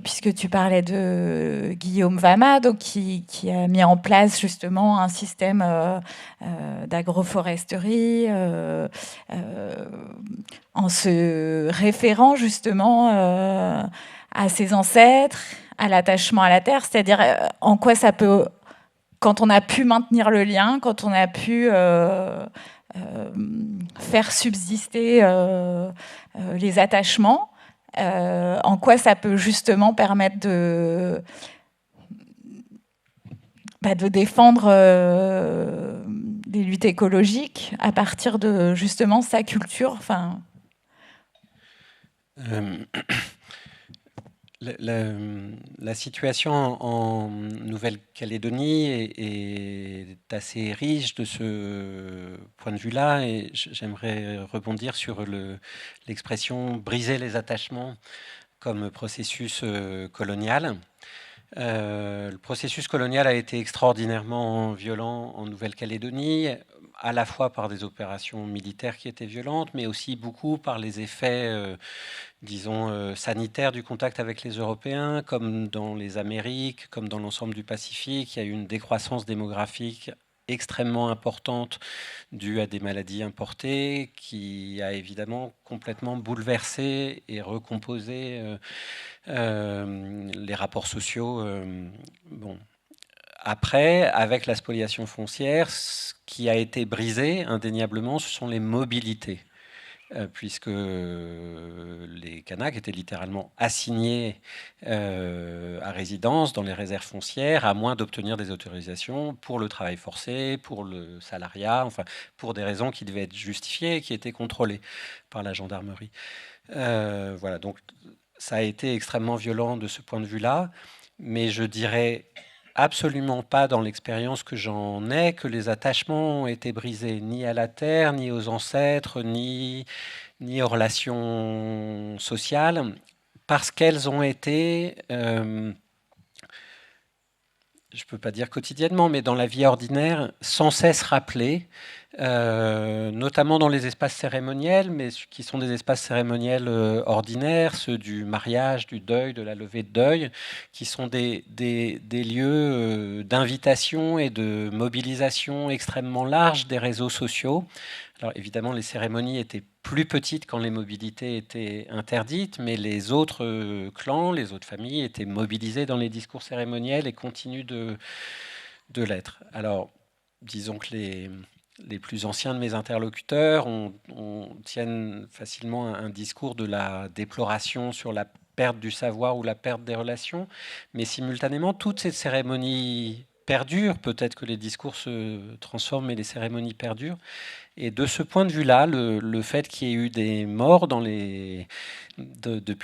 puisque tu parlais de Guillaume Vama, donc qui a mis en place justement un système d'agroforesterie en se référant justement à ses ancêtres, à l'attachement à la terre, c'est-à-dire en quoi ça peut, quand on a pu maintenir le lien, quand on a pu faire subsister les attachements, en quoi ça peut justement permettre de défendre des luttes écologiques à partir de justement sa culture. Enfin, La situation en Nouvelle-Calédonie est assez riche de ce point de vue-là, et j'aimerais rebondir sur l'expression briser les attachements comme processus colonial. Le processus colonial a été extraordinairement violent en Nouvelle-Calédonie, à la fois par des opérations militaires qui étaient violentes, mais aussi beaucoup par les effets, disons, sanitaires du contact avec les Européens, comme dans les Amériques, comme dans l'ensemble du Pacifique. Il y a eu une décroissance démographique extrêmement importante due à des maladies importées qui a évidemment complètement bouleversé et recomposé les rapports sociaux. Bon. Après, avec la spoliation foncière, ce qui a été brisé indéniablement, ce sont les mobilités. Puisque les Kanaks étaient littéralement assignés à résidence dans les réserves foncières, à moins d'obtenir des autorisations pour le travail forcé, pour le salariat, enfin pour des raisons qui devaient être justifiées et qui étaient contrôlées par la gendarmerie. Voilà, donc ça a été extrêmement violent de ce point de vue-là, mais je dirais absolument pas dans l'expérience que j'en ai que les attachements ont été brisés, ni à la terre, ni aux ancêtres, ni aux relations sociales, parce qu'elles ont été, je ne peux pas dire quotidiennement, mais dans la vie ordinaire, sans cesse rappelées, notamment dans les espaces cérémoniels, mais qui sont des espaces cérémoniels ordinaires, ceux du mariage, du deuil, de la levée de deuil, qui sont des lieux d'invitation et de mobilisation extrêmement larges des réseaux sociaux. Alors évidemment, les cérémonies étaient plus petites quand les mobilités étaient interdites, mais les autres clans, les autres familles étaient mobilisées dans les discours cérémoniels et continuent de l'être. Alors, disons que les plus anciens de mes interlocuteurs tiennent facilement un discours de la déploration sur la perte du savoir ou la perte des relations, mais simultanément, toutes ces cérémonies perdurent. Peut-être que les discours se transforment, mais les cérémonies perdurent. Et de ce point de vue-là, le fait qu'il y ait eu des morts depuis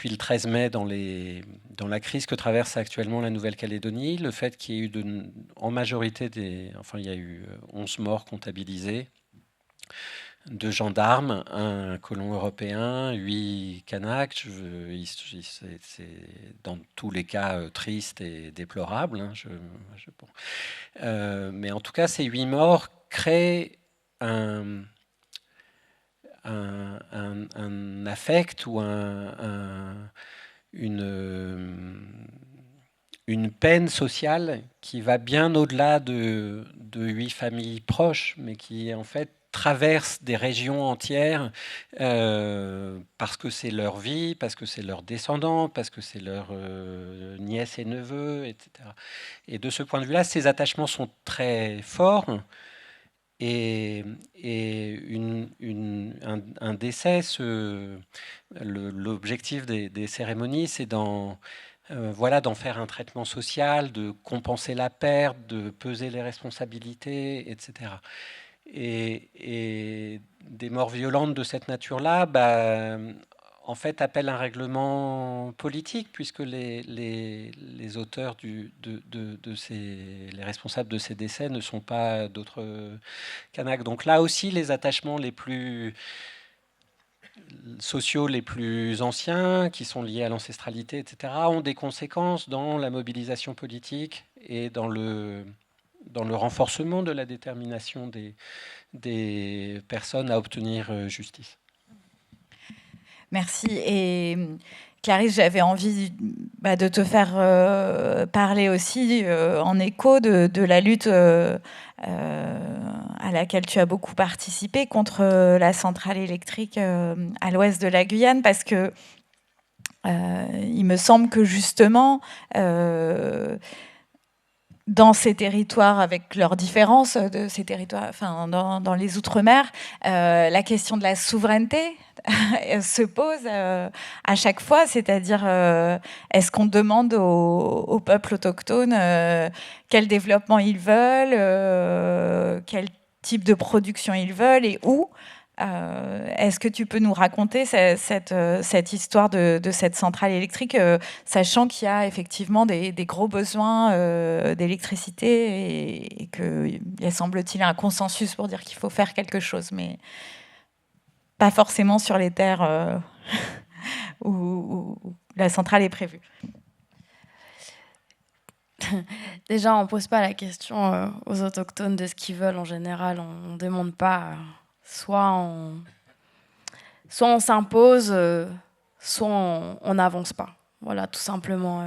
le 13 mai dans la crise que traverse actuellement la Nouvelle-Calédonie, le fait qu'il y ait eu en majorité il y a eu 11 morts comptabilisés, 2 gendarmes, un colon européen, 8 Kanaks. C'est dans tous les cas triste et déplorable. Hein, mais en tout cas, ces 8 morts créent un affect ou une peine sociale qui va bien au-delà de 8 familles proches, mais qui en fait traverse des régions entières parce que c'est leur vie, parce que c'est leurs descendants, parce que c'est leurs nièces et neveux, etc. Et de ce point de vue-là, ces attachements sont très forts. Et un décès, l'objectif des cérémonies, c'est d'en faire un traitement social, de compenser la perte, de peser les responsabilités, etc. Et des morts violentes de cette nature-là, en fait, appellent un règlement politique, puisque les auteurs les responsables de ces décès ne sont pas d'autres Kanaks. Donc là aussi, les attachements les plus sociaux les plus anciens, qui sont liés à l'ancestralité, etc., ont des conséquences dans la mobilisation politique et dans le renforcement de la détermination des personnes à obtenir justice. Merci. Et Clarisse, j'avais envie de te faire parler aussi en écho de la lutte à laquelle tu as beaucoup participé contre la centrale électrique à l'ouest de la Guyane, parce que il me semble que justement dans ces territoires, avec leurs différences de ces territoires, enfin dans les Outre-mer, la question de la souveraineté se pose à chaque fois, c'est-à-dire est-ce qu'on demande aux peuples autochtones quel développement ils veulent, quel type de production ils veulent et où, Est-ce que tu peux nous raconter cette histoire de cette centrale électrique, sachant qu'il y a effectivement des gros besoins d'électricité et qu'il y a, semble-t-il, un consensus pour dire qu'il faut faire quelque chose, mais pas forcément sur les terres où la centrale est prévue. Déjà, on ne pose pas la question aux autochtones de ce qu'ils veulent en général. On ne demande pas. Soit on s'impose, soit on n'avance pas. Voilà, tout simplement.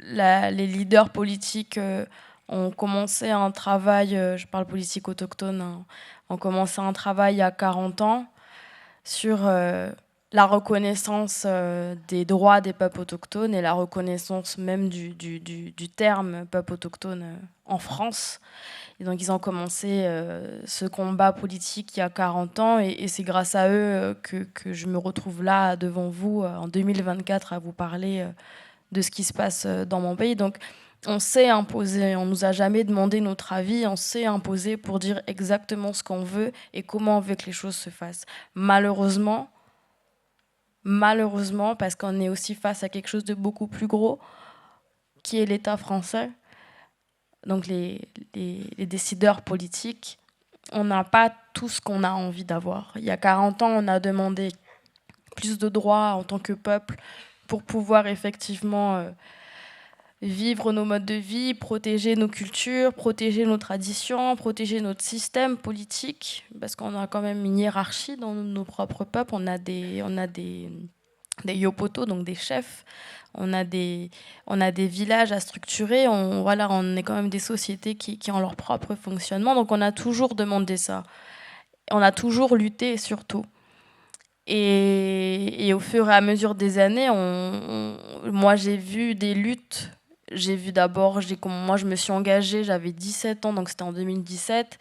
Les leaders politiques ont commencé un travail, je parle politique autochtone, hein, ont commencé un travail il y a 40 ans sur la reconnaissance des droits des peuples autochtones et la reconnaissance même du terme peuple autochtone en France. Et donc ils ont commencé ce combat politique il y a 40 ans et c'est grâce à eux que je me retrouve là devant vous en 2024 à vous parler de ce qui se passe dans mon pays. Donc on s'est imposé, on ne nous a jamais demandé notre avis, on s'est imposé pour dire exactement ce qu'on veut et comment on veut que les choses se fassent. Malheureusement, parce qu'on est aussi face à quelque chose de beaucoup plus gros, qui est l'État français, donc les décideurs politiques, on n'a pas tout ce qu'on a envie d'avoir. Il y a 40 ans, on a demandé plus de droits en tant que peuple pour pouvoir effectivement vivre nos modes de vie, protéger nos cultures, protéger nos traditions, protéger notre système politique, parce qu'on a quand même une hiérarchie dans nos propres peuples. On a des yopoto, donc des chefs. On a des villages à structurer. On est quand même des sociétés qui ont leur propre fonctionnement. Donc on a toujours demandé ça. On a toujours lutté surtout. Et au fur et à mesure des années, moi j'ai vu des luttes. J'ai vu d'abord, moi je me suis engagée, j'avais 17 ans, donc c'était en 2017.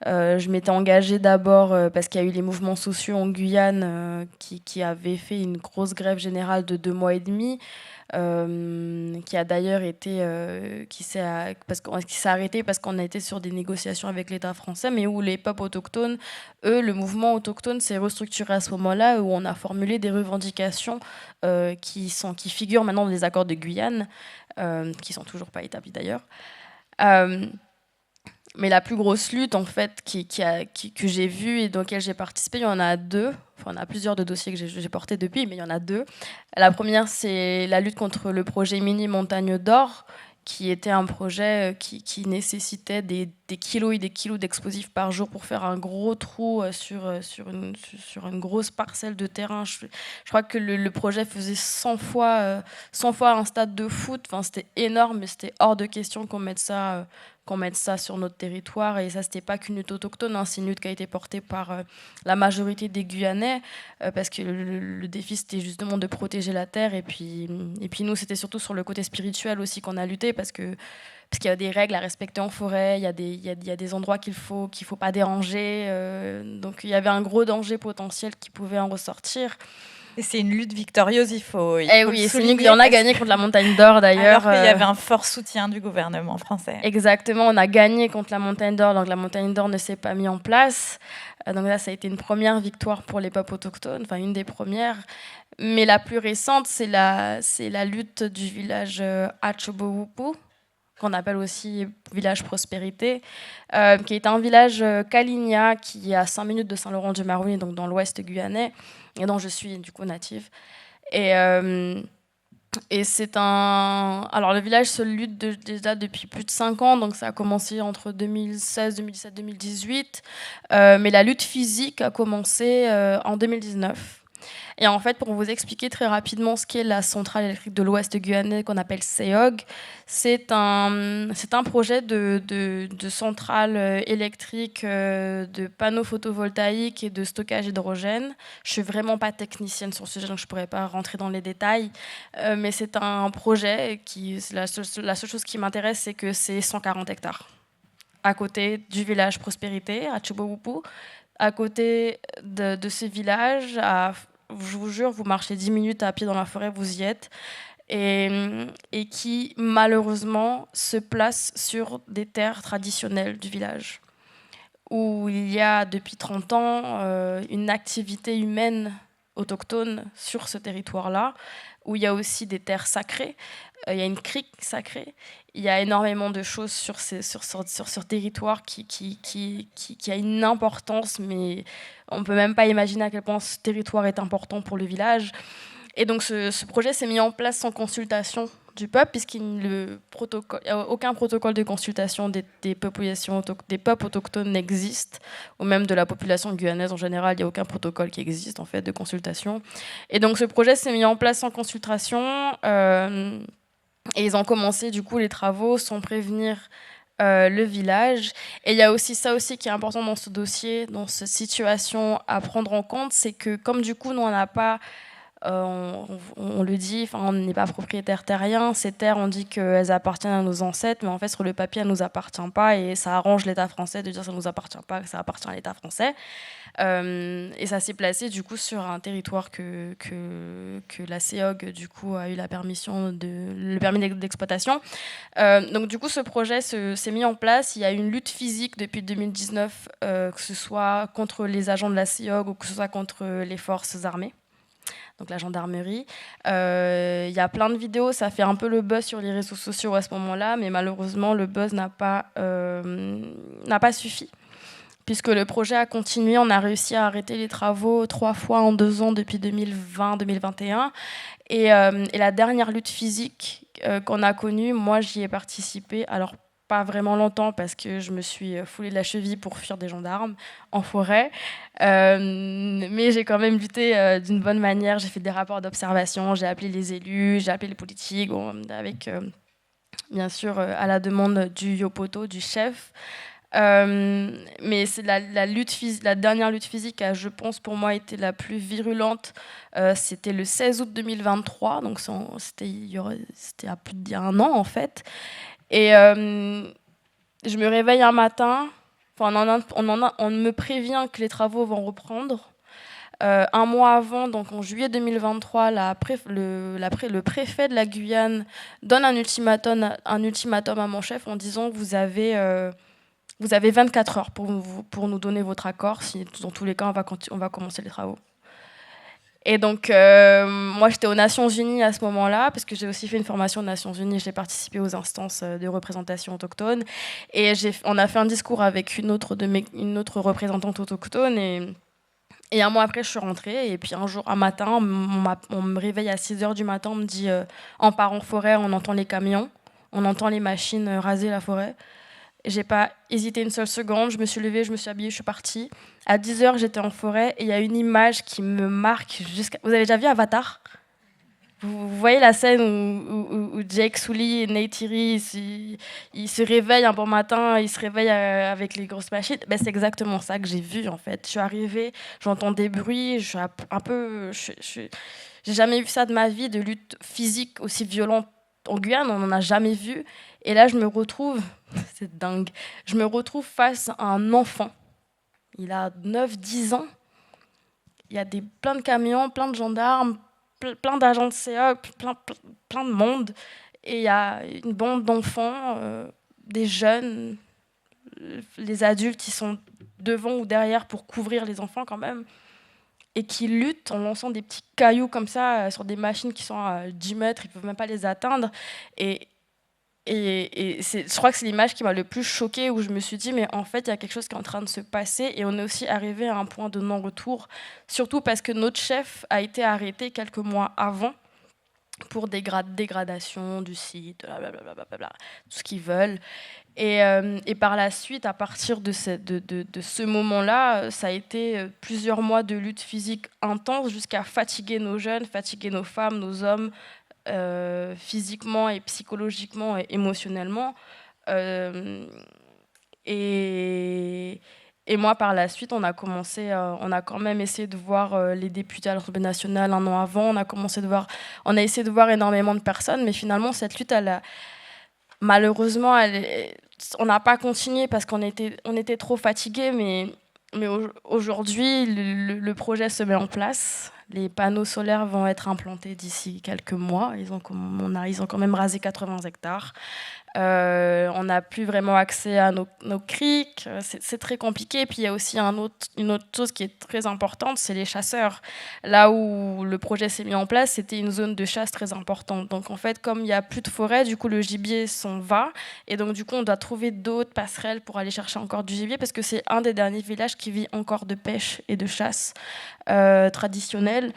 Je m'étais engagée d'abord parce qu'il y a eu les mouvements sociaux en Guyane qui avaient fait une grosse grève générale de 2 mois et demi, qui a d'ailleurs été qui s'est arrêté parce qu'on a été sur des négociations avec l'État français, mais où les peuples autochtones, eux, le mouvement autochtone s'est restructuré à ce moment-là, où on a formulé des revendications qui figurent maintenant dans les accords de Guyane, qui sont toujours pas établis d'ailleurs. Mais la plus grosse lutte, en fait, que j'ai vue et dans laquelle j'ai participé, il y en a 2. Enfin, on a plusieurs de dossiers que j'ai portés depuis, mais il y en a 2. La première, c'est la lutte contre le projet Mini Montagne d'Or, qui était un projet qui nécessitait des kilos et des kilos d'explosifs par jour pour faire un gros trou sur une grosse parcelle de terrain. Je crois que le projet faisait 100 fois un stade de foot. Enfin, c'était énorme, mais c'était hors de question qu'on mette ça sur notre territoire. Et ça, c'était pas qu'une lutte autochtone, hein, c'est une lutte qui a été portée par la majorité des Guyanais, parce que le défi, c'était justement de protéger la terre. Et puis nous, c'était surtout sur le côté spirituel aussi qu'on a lutté, parce qu'il y a des règles à respecter en forêt, il y a des endroits qu'il faut pas déranger. Donc il y avait un gros danger potentiel qui pouvait en ressortir. Et c'est une lutte victorieuse, il faut oui, c'est une lutte. On a gagné contre la Montagne d'Or d'ailleurs. Alors qu'il y avait un fort soutien du gouvernement français. Exactement, on a gagné contre la Montagne d'Or, donc la Montagne d'Or ne s'est pas mise en place. Donc là, ça a été une première victoire pour les peuples autochtones, enfin une des premières. Mais la plus récente, c'est la lutte du village Achobowupu, qu'on appelle aussi village prospérité, qui est un village Kalinia qui est à 5 minutes de Saint-Laurent-du-Maroni, donc dans l'ouest guyanais, et dont je suis du coup native. Et c'est alors le village se lutte déjà depuis plus de 5 ans, donc ça a commencé entre 2016, 2017, 2018, mais la lutte physique a commencé en 2019. Et en fait, pour vous expliquer très rapidement ce qu'est la centrale électrique de l'Ouest guyanais qu'on appelle CEOG, c'est un projet de centrale électrique, de panneaux photovoltaïques et de stockage hydrogène. Je suis vraiment pas technicienne sur ce sujet, donc je pourrais pas rentrer dans les détails, mais c'est un projet la seule chose qui m'intéresse, c'est que c'est 140 hectares à côté du village Prospérité, à Chubowupu, à côté de ce village, je vous jure, vous marchez 10 minutes à pied dans la forêt, vous y êtes, et qui malheureusement se place sur des terres traditionnelles du village, où il y a depuis 30 ans une activité humaine autochtone sur ce territoire-là, où il y a aussi des terres sacrées, il y a une crique sacrée, il y a énormément de choses sur ce territoire qui a une importance, mais on ne peut même pas imaginer à quel point ce territoire est important pour le village. Et donc ce projet s'est mis en place sans consultation du peuple, puisqu'il n'y a aucun protocole de consultation des peuples autochtones n'existe, ou même de la population guyanaise en général, il n'y a aucun protocole qui existe en fait de consultation. Et donc ce projet s'est mis en place sans consultation, et ils ont commencé du coup les travaux sans prévenir le village. Et il y a aussi ça aussi qui est important dans ce dossier, dans cette situation à prendre en compte, c'est que comme du coup nous on n'a pas on le dit, on n'est pas propriétaire terrien. Ces terres, on dit qu'elles appartiennent à nos ancêtres, mais en fait, sur le papier, elles ne nous appartiennent pas. Et ça arrange l'État français de dire que ça ne nous appartient pas, que ça appartient à l'État français. Et ça s'est placé, du coup, sur un territoire que la CEOG, du coup, a eu le permis d'exploitation. Donc, du coup, ce projet s'est mis en place. Il y a une lutte physique depuis 2019, que ce soit contre les agents de la CEOG ou que ce soit contre les forces armées. Donc la gendarmerie. Il y a plein de vidéos, ça fait un peu le buzz sur les réseaux sociaux à ce moment-là, mais malheureusement, le buzz n'a pas suffi. Puisque le projet a continué, on a réussi à arrêter les travaux 3 fois en 2 ans depuis 2020-2021. Et la dernière lutte physique qu'on a connue, moi j'y ai participé. Alors pas vraiment longtemps parce que je me suis foulée de la cheville pour fuir des gendarmes en forêt. Mais j'ai quand même lutté d'une bonne manière. J'ai fait des rapports d'observation, j'ai appelé les élus, j'ai appelé les politiques, avec bien sûr à la demande du Yopoto, du chef. Mais c'est la dernière lutte physique qui a, je pense, pour moi, été la plus virulente. C'était le 16 août 2023, donc c'était il y a plus d'1 an en fait. Et je me réveille un matin, on me prévient que les travaux vont reprendre. 1 mois avant, donc en juillet 2023, le préfet de la Guyane donne un ultimatum à mon chef en disant vous avez 24 heures pour nous donner votre accord. Si, dans tous les cas, on va commencer les travaux. Et donc, moi, j'étais aux Nations Unies à ce moment-là, parce que j'ai aussi fait une formation aux Nations Unies, j'ai participé aux instances de représentation autochtone, et on a fait un discours avec une autre représentante autochtone, et 1 mois après, je suis rentrée, et puis un matin, on me réveille à 6h du matin, on me dit, on part en forêt, on entend les camions, on entend les machines raser la forêt. J'ai pas hésité une seule seconde, je me suis levée, je me suis habillée, je suis partie. À 10h, j'étais en forêt et il y a une image qui me marque Vous avez déjà vu Avatar ? Vous voyez la scène où Jake Sully et Nate Iri, ils se réveillent un bon matin, ils se réveillent avec les grosses machines. Ben, c'est exactement ça que j'ai vu en fait. Je suis arrivée, j'entends des bruits, j'ai jamais vu ça de ma vie, de lutte physique aussi violente en Guyane, on n'en a jamais vu. Et là, je me retrouve, c'est dingue, je me retrouve face à un enfant. Il a 9-10 ans. Il y a plein de camions, plein de gendarmes, plein d'agents de CEOG, plein de monde. Et il y a une bande d'enfants, des jeunes, les adultes qui sont devant ou derrière pour couvrir les enfants quand même, et qui luttent en lançant des petits cailloux comme ça sur des machines qui sont à 10 mètres, ils ne peuvent même pas les atteindre. Et je crois que c'est l'image qui m'a le plus choquée, où je me suis dit, mais en fait, il y a quelque chose qui est en train de se passer, et on est aussi arrivé à un point de non-retour, surtout parce que notre chef a été arrêté quelques mois avant pour dégradation du site, blablabla, tout ce qu'ils veulent. Et par la suite, à partir de ce moment-là, ça a été plusieurs mois de lutte physique intense jusqu'à fatiguer nos jeunes, fatiguer nos femmes, nos hommes, physiquement et psychologiquement et émotionnellement. Et moi, par la suite, on a quand même essayé de voir les députés à l'Assemblée nationale 1 an avant. On a essayé de voir énormément de personnes, mais finalement, cette lutte, malheureusement, on n'a pas continué parce qu'on était trop fatigués, mais aujourd'hui, le projet se met en place. Les panneaux solaires vont être implantés d'ici quelques mois. Ils ont quand même rasé 80 hectares. On n'a plus vraiment accès à nos criques. C'est très compliqué. Et puis il y a aussi une autre chose qui est très importante, c'est les chasseurs. Là où le projet s'est mis en place, c'était une zone de chasse très importante. Donc en fait, comme il n'y a plus de forêt, du coup le gibier s'en va. Et donc du coup, on doit trouver d'autres passerelles pour aller chercher encore du gibier, parce que c'est un des derniers villages qui vit encore de pêche et de chasse traditionnelle.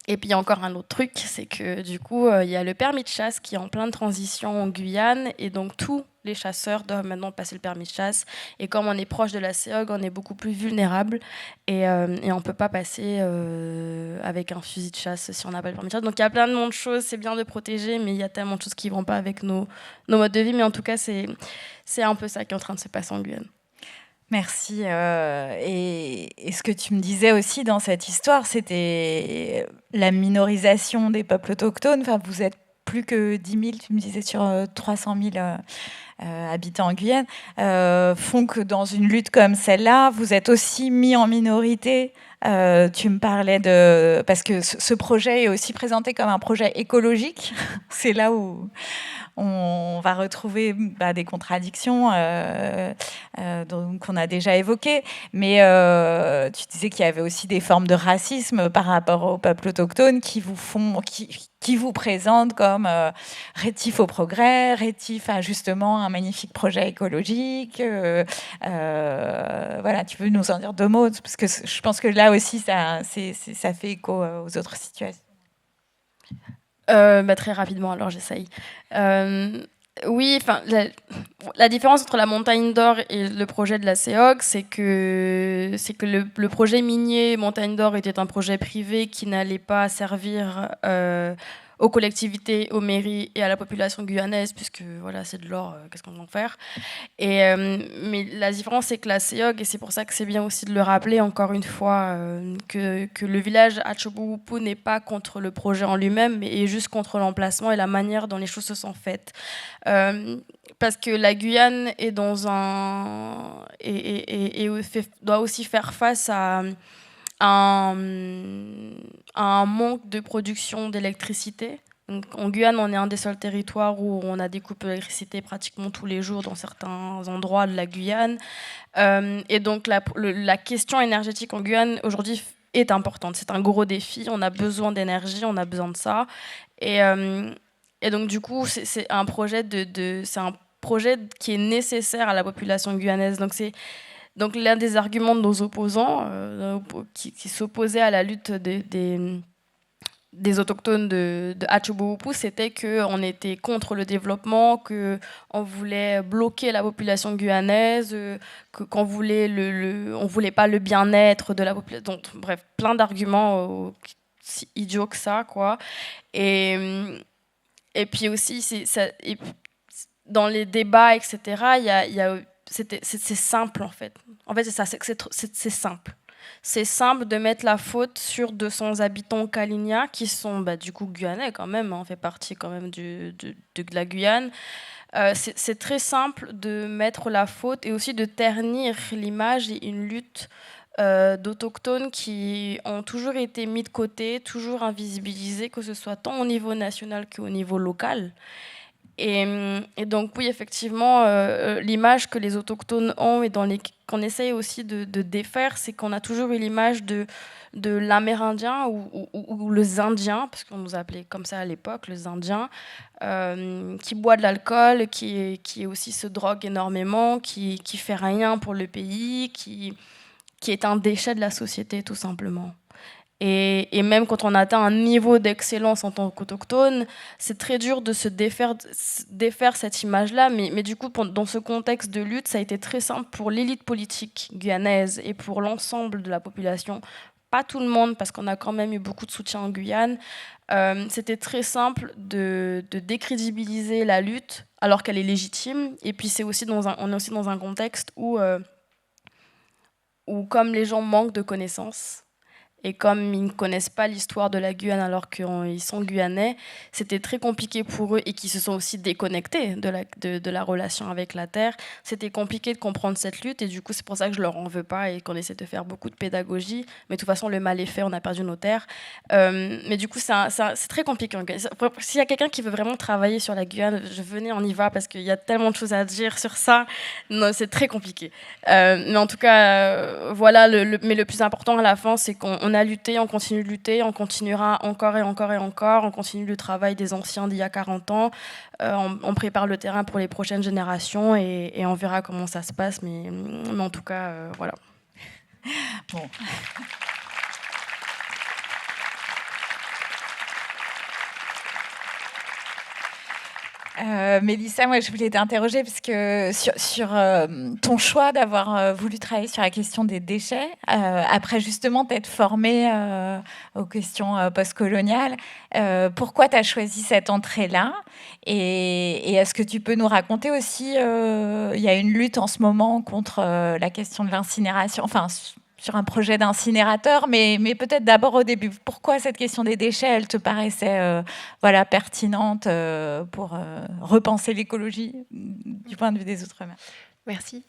Et puis il y a encore un autre truc, c'est que du coup, il y a le permis de chasse qui est en pleine transition en Guyane, et donc tous les chasseurs doivent maintenant passer le permis de chasse. Et comme on est proche de la CEOG, on est beaucoup plus vulnérable, et on ne peut pas passer avec un fusil de chasse si on n'a pas le permis de chasse. Donc il y a plein de choses, c'est bien de protéger, mais il y a tellement de choses qui ne vont pas avec nos modes de vie. Mais en tout cas, c'est un peu ça qui est en train de se passer en Guyane. Merci. Et ce que tu me disais aussi dans cette histoire, c'était la minorisation des peuples autochtones. Enfin, vous êtes plus que 10 000, tu me disais, sur 300 000 habitants en Guyane, font que dans une lutte comme celle-là, vous êtes aussi mis en minorité. Tu me parlais de... Parce que ce projet est aussi présenté comme un projet écologique. C'est là où on va retrouver des contradictions qu'on a déjà évoquées. Mais tu disais qu'il y avait aussi des formes de racisme par rapport aux peuples autochtones qui vous présentent comme rétifs au progrès, rétifs à justement un magnifique projet écologique. Voilà, tu peux nous en dire 2 mots, parce que je pense que là aussi, ça fait écho aux autres situations. Très rapidement, alors j'essaye. Oui, enfin, la différence entre la Montagne d'Or et le projet de la CEOG, c'est que le projet minier Montagne d'Or était un projet privé qui n'allait pas servir aux collectivités, aux mairies et à la population guyanaise, puisque voilà, c'est de l'or, qu'est-ce qu'on va en faire. Mais la différence, c'est que la CEOG, et c'est pour ça que c'est bien aussi de le rappeler encore une fois, que le village Hatchoubououpou n'est pas contre le projet en lui-même, mais est juste contre l'emplacement et la manière dont les choses se sont faites. Parce que la Guyane est dans doit aussi faire face à un manque de production d'électricité. Donc, en Guyane, on est un des seuls territoires où on a des coupes d'électricité pratiquement tous les jours dans certains endroits de la Guyane. Et donc la question énergétique en Guyane aujourd'hui est importante. C'est un gros défi. On a besoin d'énergie, on a besoin de ça. Et donc du coup, c'est un projet qui est nécessaire à la population guyanaise. Donc l'un des arguments de nos opposants qui s'opposaient à la lutte des autochtones de Hatchoubououpou, c'était qu'on était contre le développement, qu'on voulait bloquer la population guyanaise, qu'on voulait on voulait pas le bien-être de la population. Donc, bref, plein d'arguments si idiots que ça, quoi. Et puis aussi, dans les débats, etc., c'est simple, en fait. En fait, c'est ça, c'est simple. C'est simple de mettre la faute sur 200 habitants Kalinia qui sont du coup guyanais quand même, on fait partie quand même de la Guyane. C'est très simple de mettre la faute et aussi de ternir l'image et une lutte d'autochtones qui ont toujours été mis de côté, toujours invisibilisés, que ce soit tant au niveau national qu'au niveau local. Et donc oui, effectivement, l'image que les autochtones ont et qu'on essaye aussi de défaire, c'est qu'on a toujours eu l'image de l'Amérindien ou les Indiens, parce qu'on nous appelait comme ça à l'époque, les Indiens, qui boit de l'alcool, qui aussi se drogue énormément, qui fait rien pour le pays, qui est un déchet de la société tout simplement. Et même quand on atteint un niveau d'excellence en tant qu'autochtone, c'est très dur de se défaire cette image-là. Mais du coup, dans ce contexte de lutte, ça a été très simple pour l'élite politique guyanaise et pour l'ensemble de la population. Pas tout le monde, parce qu'on a quand même eu beaucoup de soutien en Guyane. C'était très simple de décrédibiliser la lutte alors qu'elle est légitime. Et puis on est aussi dans un contexte où comme les gens manquent de connaissances, Et comme ils ne connaissent pas l'histoire de la Guyane alors qu'ils sont guyanais, c'était très compliqué pour eux et qu'ils se sont aussi déconnectés de la relation avec la terre. C'était compliqué de comprendre cette lutte et du coup c'est pour ça que je leur en veux pas et qu'on essaie de faire beaucoup de pédagogie. Mais de toute façon le mal est fait, on a perdu nos terres. Mais du coup c'est très compliqué. S'il y a quelqu'un qui veut vraiment travailler sur la Guyane, venez, on y va parce qu'il y a tellement de choses à dire sur ça. Non, c'est très compliqué. Mais en tout cas, voilà, mais le plus important à la fin, c'est qu'on a lutté, on continue de lutter, on continuera encore et encore et encore, on continue le travail des anciens d'il y a 40 ans, on prépare le terrain pour les prochaines générations et on verra comment ça se passe, mais en tout cas, voilà. Bon. Mélissa, moi je voulais t'interroger parce que sur ton choix d'avoir voulu travailler sur la question des déchets, après justement t'être formée aux questions postcoloniales, pourquoi tu as choisi cette entrée-là et est-ce que tu peux nous raconter aussi, il y a une lutte en ce moment contre la question de l'incinération, enfin sur un projet d'incinérateur, mais peut-être d'abord au début. Pourquoi cette question des déchets, elle te paraissait voilà, pertinente pour repenser l'écologie du point de vue des Outre-mer? Merci.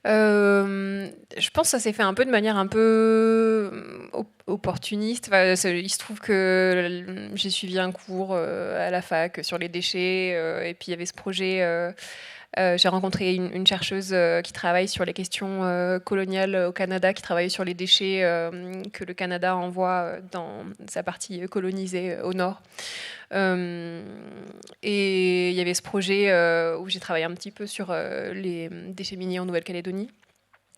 Je pense que ça s'est fait un peu de manière un peu opportuniste. Enfin, il se trouve que j'ai suivi un cours à la fac sur les déchets et puis il y avait ce projet... j'ai rencontré une chercheuse qui travaille sur les questions coloniales au Canada, qui travaille sur les déchets que le Canada envoie dans sa partie colonisée au nord. Et il y avait ce projet où j'ai travaillé un petit peu sur les déchets miniers en Nouvelle-Calédonie.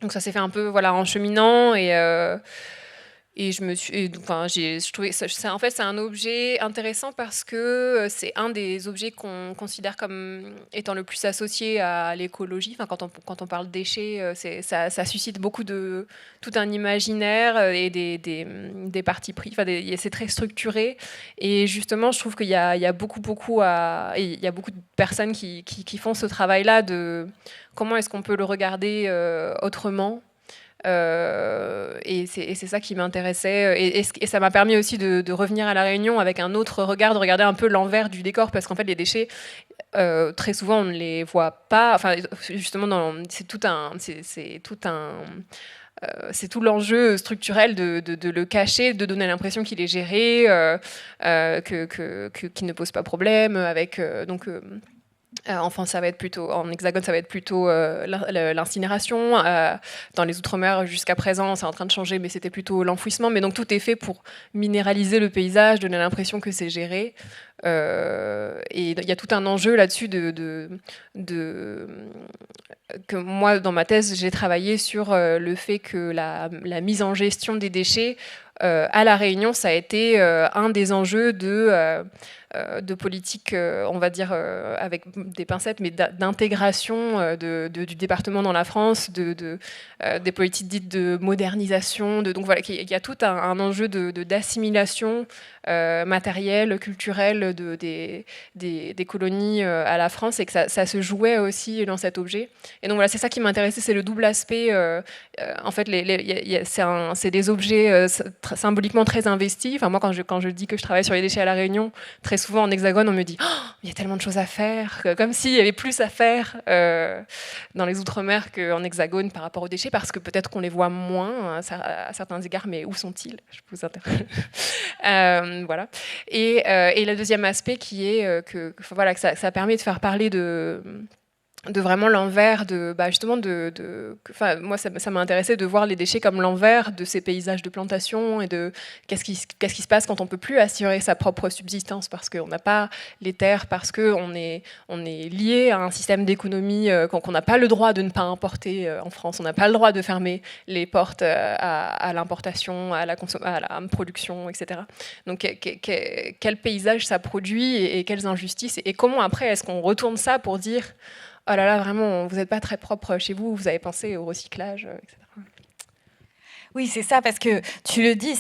Donc ça s'est fait un peu voilà, en cheminant et je trouvais ça, en fait, c'est un objet intéressant parce que c'est un des objets qu'on considère comme étant le plus associé à l'écologie. Enfin, quand on parle déchets, ça suscite beaucoup de tout un imaginaire et des partis pris. Enfin, c'est très structuré. Et justement, je trouve qu'il y a beaucoup il y a beaucoup de personnes qui font ce travail-là de comment est-ce qu'on peut le regarder autrement. Et c'est ça qui m'intéressait et ça m'a permis aussi de revenir à La Réunion avec un autre regard, de regarder un peu l'envers du décor parce qu'en fait les déchets très souvent on ne les voit pas, enfin justement c'est tout l'enjeu structurel de le cacher, de donner l'impression qu'il est géré, qu'il ne pose pas problème avec enfin, ça va être plutôt en Hexagone, ça va être plutôt l'incinération. Dans les Outre-mer, jusqu'à présent, c'est en train de changer, mais c'était plutôt l'enfouissement. Mais donc tout est fait pour minéraliser le paysage, donner l'impression que c'est géré. Et il y a tout un enjeu là-dessus que moi, dans ma thèse, j'ai travaillé sur le fait que la mise en gestion des déchets à La Réunion, ça a été un des enjeux de politique, on va dire avec des pincettes, mais d'intégration du département dans la France, des politiques dites de modernisation. Donc voilà, il y a tout un enjeu d'assimilation matérielle, culturelle des colonies à la France et que ça se jouait aussi dans cet objet. Et donc voilà, c'est ça qui m'intéressait, c'est le double aspect. En fait, c'est des objets symboliquement très investis. Enfin, moi, quand je dis que je travaille sur les déchets à La Réunion, très souvent en Hexagone, on me dit oh, il y a tellement de choses à faire, comme s'il y avait plus à faire dans les Outre-mer qu'en Hexagone par rapport aux déchets, parce que peut-être qu'on les voit moins à certains égards, mais où sont-ils? Je vous interroge. Voilà. Et le deuxième aspect qui est que ça permet de faire parler de vraiment l'envers justement moi ça m'a intéressé de voir les déchets comme l'envers de ces paysages de plantation et de qu'est-ce qui se passe quand on peut plus assurer sa propre subsistance parce qu'on n'a pas les terres, parce qu'on est lié à un système d'économie qu'on n'a pas le droit de ne pas importer en France, on n'a pas le droit de fermer les portes à l'importation, à la production, etc. Donc quel paysage ça produit et quelles injustices et comment après est-ce qu'on retourne ça pour dire oh là là, vraiment, vous n'êtes pas très propre chez vous, vous avez pensé au recyclage, etc. Oui, c'est ça, parce que tu le dis,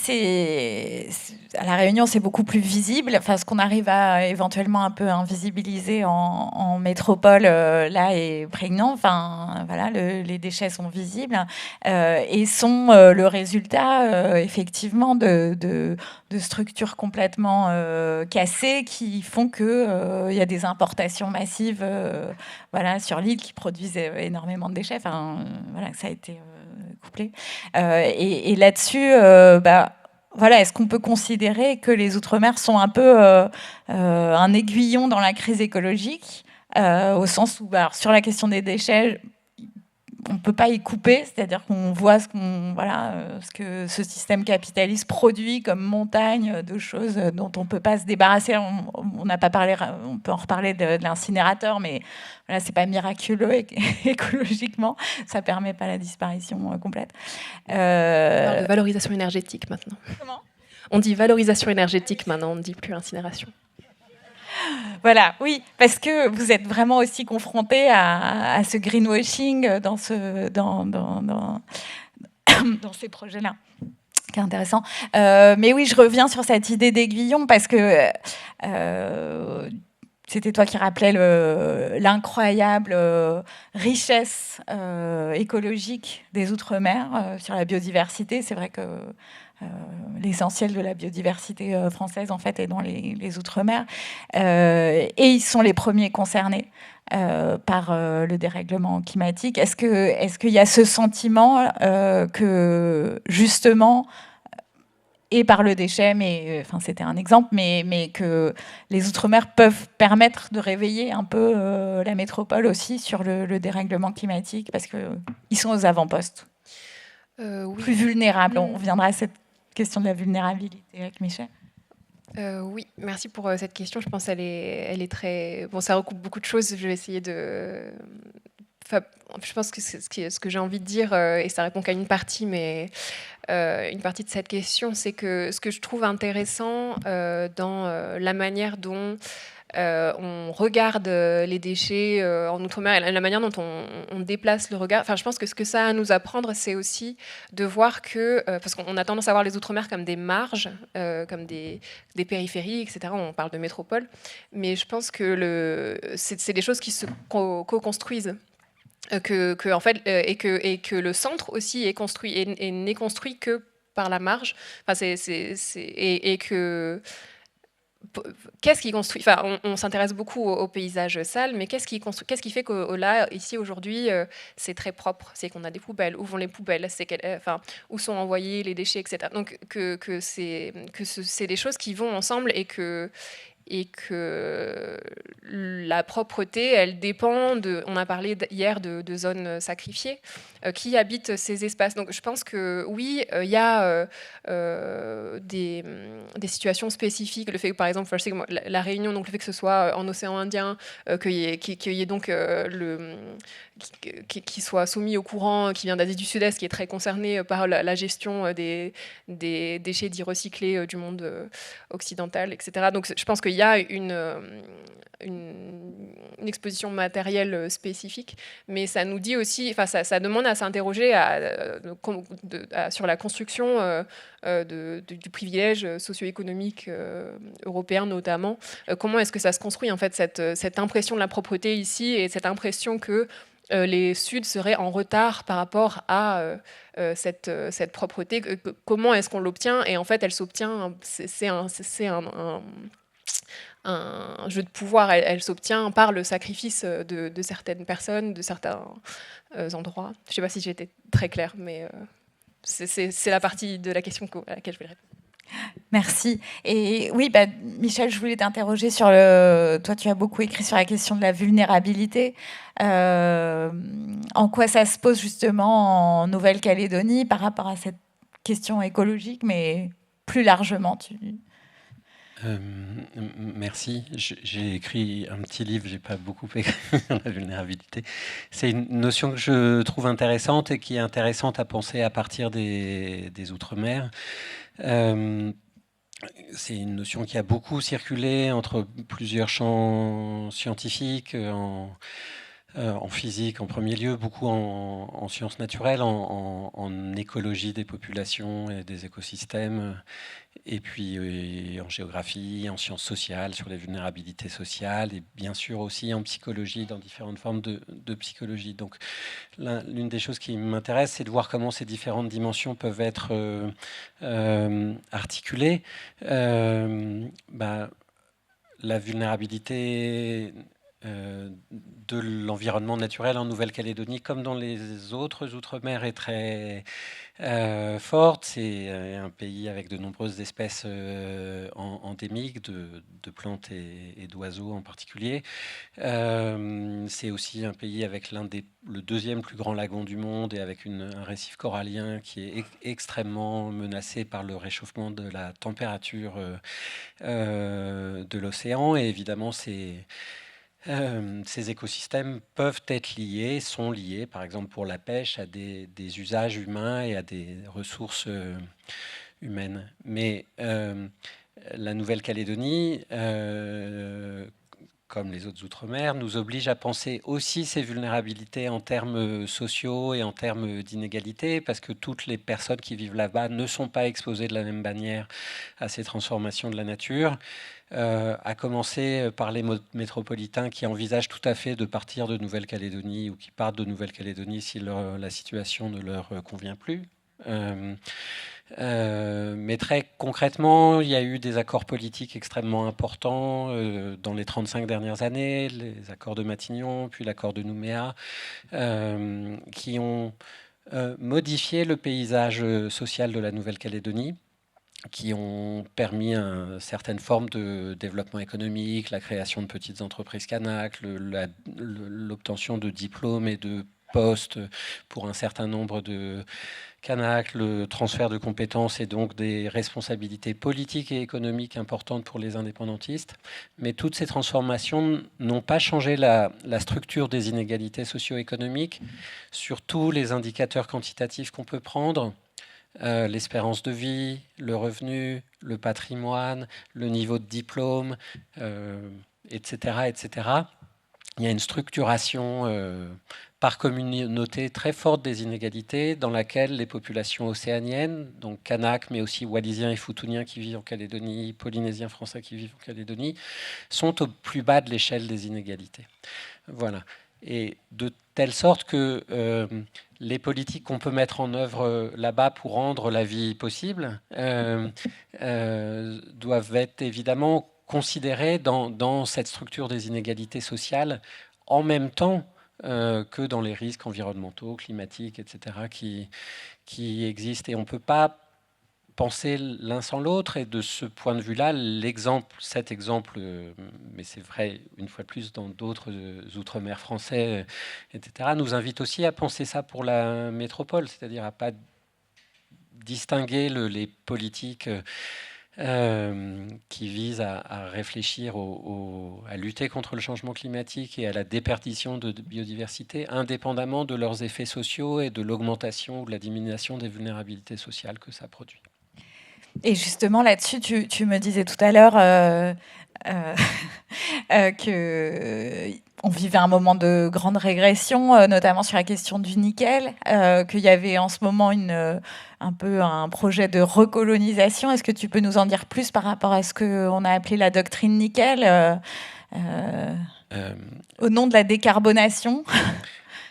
à La Réunion, c'est beaucoup plus visible. Enfin, ce qu'on arrive à éventuellement un peu invisibiliser en métropole, là, est prégnant. Enfin, voilà, les déchets sont visibles et sont le résultat, effectivement, de structures complètement cassées qui font que il y a des importations massives, voilà, sur l'île qui produisent énormément de déchets. Enfin, voilà, ça a été couplé. Et là-dessus, voilà, est-ce qu'on peut considérer que les Outre-mer sont un peu un aiguillon dans la crise écologique, au sens où, sur la question des déchets, on ne peut pas y couper, c'est-à-dire qu'on voit ce que ce système capitaliste produit comme montagne de choses dont on ne peut pas se débarrasser. On n'a pas parlé, on peut en reparler de l'incinérateur, mais voilà, c'est pas miraculeux écologiquement, ça permet pas la disparition complète. On parle de valorisation énergétique maintenant. Comment ? On dit valorisation énergétique maintenant, on ne dit plus incinération. Voilà, oui, parce que vous êtes vraiment aussi confronté à ce greenwashing dans ces projets-là, qui est intéressant. Mais oui, je reviens sur cette idée d'aiguillon, parce que c'était toi qui rappelais l'incroyable richesse écologique des Outre-mer sur la biodiversité. C'est vrai que l'essentiel de la biodiversité française, en fait, est dans les Outre-mer. Et ils sont les premiers concernés par le dérèglement climatique. Est-ce qu'il y a ce sentiment que, justement, et par le déchet, mais c'était un exemple, mais que les Outre-mer peuvent permettre de réveiller un peu la métropole aussi sur le dérèglement climatique, parce qu'ils sont aux avant-postes, oui. plus vulnérables. On reviendra à cette question de la vulnérabilité avec Michel. Oui, merci pour cette question. Je pense qu'elle est très... Bon, ça recoupe beaucoup de choses. Je vais essayer de... Enfin, je pense que ce que j'ai envie de dire, et ça répond qu'à une partie, mais une partie de cette question, c'est que ce que je trouve intéressant dans la manière dont on regarde les déchets en Outre-mer et la manière dont on déplace le regard. Enfin, je pense que ce que ça a à nous apprendre, c'est aussi de voir que, parce qu'on a tendance à voir les Outre-mer comme des marges, comme des périphéries, etc. On parle de métropole, mais je pense que c'est des choses qui se co-construisent. En fait, et que le centre aussi est construit et n'est construit que par la marge. Enfin, et que qu'est-ce qui construit? Enfin, on s'intéresse beaucoup au paysage sale, mais qu'est-ce qui fait que là, ici aujourd'hui, c'est très propre? C'est qu'on a des poubelles. Où vont les poubelles? Où sont envoyés les déchets, etc. Donc c'est des choses qui vont ensemble et que la propreté, elle dépend on a parlé hier de zones sacrifiées, qui habitent ces espaces. Donc je pense que oui, il y a des situations spécifiques. Le fait que, par exemple, je sais que la Réunion, donc le fait que ce soit en océan Indien, qu'il y ait donc qui soit soumis au courant qui vient d'Asie du Sud-Est, qui est très concerné par la gestion des déchets dits recyclés du monde occidental, etc. Donc je pense qu'il y a une exposition matérielle spécifique, mais ça nous dit aussi, ça demande à s'interroger sur la construction du privilège socio-économique européen notamment. Comment est-ce que ça se construit en fait cette impression de la propreté ici et cette impression que les Suds seraient en retard par rapport à cette propreté. Comment est-ce qu'on l'obtient? Et en fait, elle s'obtient, c'est un jeu de pouvoir, elle s'obtient par le sacrifice de certaines personnes, de certains endroits. Je ne sais pas si j'ai été très claire, mais c'est la partie de la question à laquelle je vais répondre. Merci. Et oui, Michel, je voulais t'interroger sur toi, tu as beaucoup écrit sur la question de la vulnérabilité. En quoi ça se pose justement en Nouvelle-Calédonie par rapport à cette question écologique, mais plus largement Merci. J'ai écrit un petit livre, j'ai pas beaucoup écrit sur la vulnérabilité. C'est une notion que je trouve intéressante et qui est intéressante à penser à partir des Outre-mer. C'est une notion qui a beaucoup circulé entre plusieurs champs scientifiques, en physique en premier lieu, beaucoup en sciences naturelles, en écologie des populations et des écosystèmes, et puis en géographie, en sciences sociales, sur les vulnérabilités sociales, et bien sûr aussi en psychologie, dans différentes formes de psychologie. Donc l'une des choses qui m'intéresse, c'est de voir comment ces différentes dimensions peuvent être articulées. La vulnérabilité de l'environnement naturel en Nouvelle-Calédonie, comme dans les autres outre-mer, est très forte. C'est un pays avec de nombreuses espèces endémiques, de plantes et d'oiseaux en particulier. C'est aussi un pays avec le deuxième plus grand lagon du monde et avec un récif corallien qui est extrêmement menacé par le réchauffement de la température de l'océan. Et évidemment, ces écosystèmes peuvent être liés, sont liés, par exemple pour la pêche, à des usages humains et à des ressources humaines. Mais la Nouvelle-Calédonie, comme les autres outre-mer, nous oblige à penser aussi ces vulnérabilités en termes sociaux et en termes d'inégalité, parce que toutes les personnes qui vivent là-bas ne sont pas exposées de la même manière à ces transformations de la nature. À commencer par les métropolitains qui envisagent tout à fait de partir de Nouvelle-Calédonie ou qui partent de Nouvelle-Calédonie si la situation ne leur convient plus. Mais très concrètement, il y a eu des accords politiques extrêmement importants dans les 35 dernières années, les accords de Matignon, puis l'accord de Nouméa, qui ont modifié le paysage social de la Nouvelle-Calédonie, qui ont permis une certaine forme de développement économique, la création de petites entreprises Kanak, l'obtention de diplômes et de postes pour un certain nombre de Kanak, le transfert de compétences et donc des responsabilités politiques et économiques importantes pour les indépendantistes. Mais toutes ces transformations n'ont pas changé la structure des inégalités socio-économiques sur tous les indicateurs quantitatifs qu'on peut prendre. L'espérance de vie, le revenu, le patrimoine, le niveau de diplôme, etc., etc. Il y a une structuration par communauté très forte des inégalités dans laquelle les populations océaniennes, donc Kanak, mais aussi Wallisiens et Futuniens qui vivent en Calédonie, Polynésiens français qui vivent en Calédonie, sont au plus bas de l'échelle des inégalités. Voilà. Et de telle sorte que les politiques qu'on peut mettre en œuvre là-bas pour rendre la vie possible doivent être évidemment considérées dans cette structure des inégalités sociales en même temps que dans les risques environnementaux, climatiques, etc. qui existent. Et on ne peut pas penser l'un sans l'autre, et de ce point de vue-là, cet exemple, mais c'est vrai une fois de plus dans d'autres outre-mer français, etc., nous invite aussi à penser ça pour la métropole, c'est-à-dire à pas distinguer les politiques qui visent à réfléchir à lutter contre le changement climatique et à la déperdition de biodiversité, indépendamment de leurs effets sociaux et de l'augmentation ou de la diminution des vulnérabilités sociales que ça produit. Et justement, là-dessus, tu me disais tout à l'heure qu'on vivait un moment de grande régression, notamment sur la question du nickel, qu'il y avait en ce moment un peu un projet de recolonisation. Est-ce que tu peux nous en dire plus par rapport à ce qu'on a appelé la doctrine nickel au nom de la décarbonation?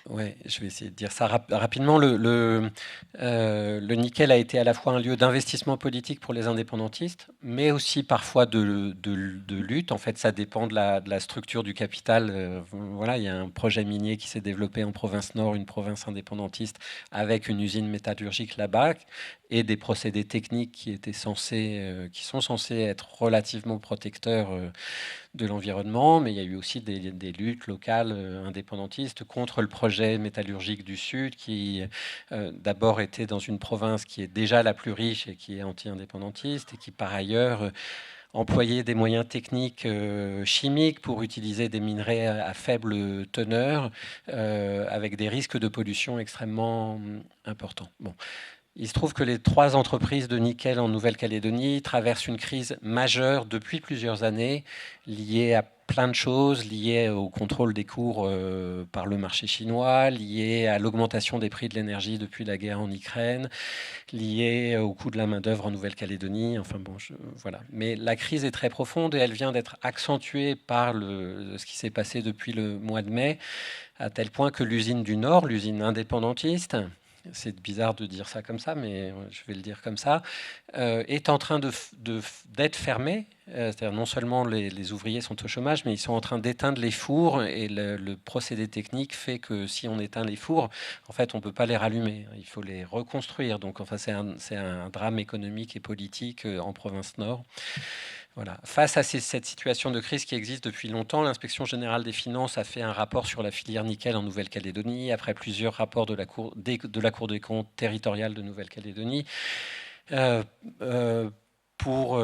Oui, je vais essayer de dire ça rapidement. Le nickel a été à la fois un lieu d'investissement politique pour les indépendantistes, mais aussi parfois de lutte. En fait, ça dépend de la structure du capital. Voilà, il y a un projet minier qui s'est développé en province nord, une province indépendantiste, avec une usine métallurgique là-bas et des procédés techniques qui sont censés être relativement protecteurs de l'environnement, mais il y a eu aussi des luttes locales indépendantistes contre le projet métallurgique du Sud, qui d'abord était dans une province qui est déjà la plus riche et qui est anti-indépendantiste, et qui par ailleurs employait des moyens techniques chimiques pour utiliser des minerais à faible teneur, avec des risques de pollution extrêmement importants. Bon. Il se trouve que les 3 entreprises de nickel en Nouvelle-Calédonie traversent une crise majeure depuis plusieurs années, liée à plein de choses liées au contrôle des cours par le marché chinois, liées à l'augmentation des prix de l'énergie depuis la guerre en Ukraine, liées au coût de la main-d'œuvre en Nouvelle-Calédonie. Enfin bon, voilà. Mais la crise est très profonde et elle vient d'être accentuée par ce qui s'est passé depuis le mois de mai, à tel point que l'usine du Nord, l'usine indépendantiste, c'est bizarre de dire ça comme ça, mais je vais le dire comme ça, est en train d'être fermée. C'est-à-dire non seulement les ouvriers sont au chômage, mais ils sont en train d'éteindre les fours, et le procédé technique fait que si on éteint les fours, en fait, on ne peut pas les rallumer. Il faut les reconstruire. Donc, enfin, c'est un drame économique et politique en province Nord. Voilà. Face à cette situation de crise qui existe depuis longtemps, l'Inspection générale des finances a fait un rapport sur la filière nickel en Nouvelle-Calédonie, après plusieurs rapports de la Cour des comptes territoriale de Nouvelle-Calédonie, pour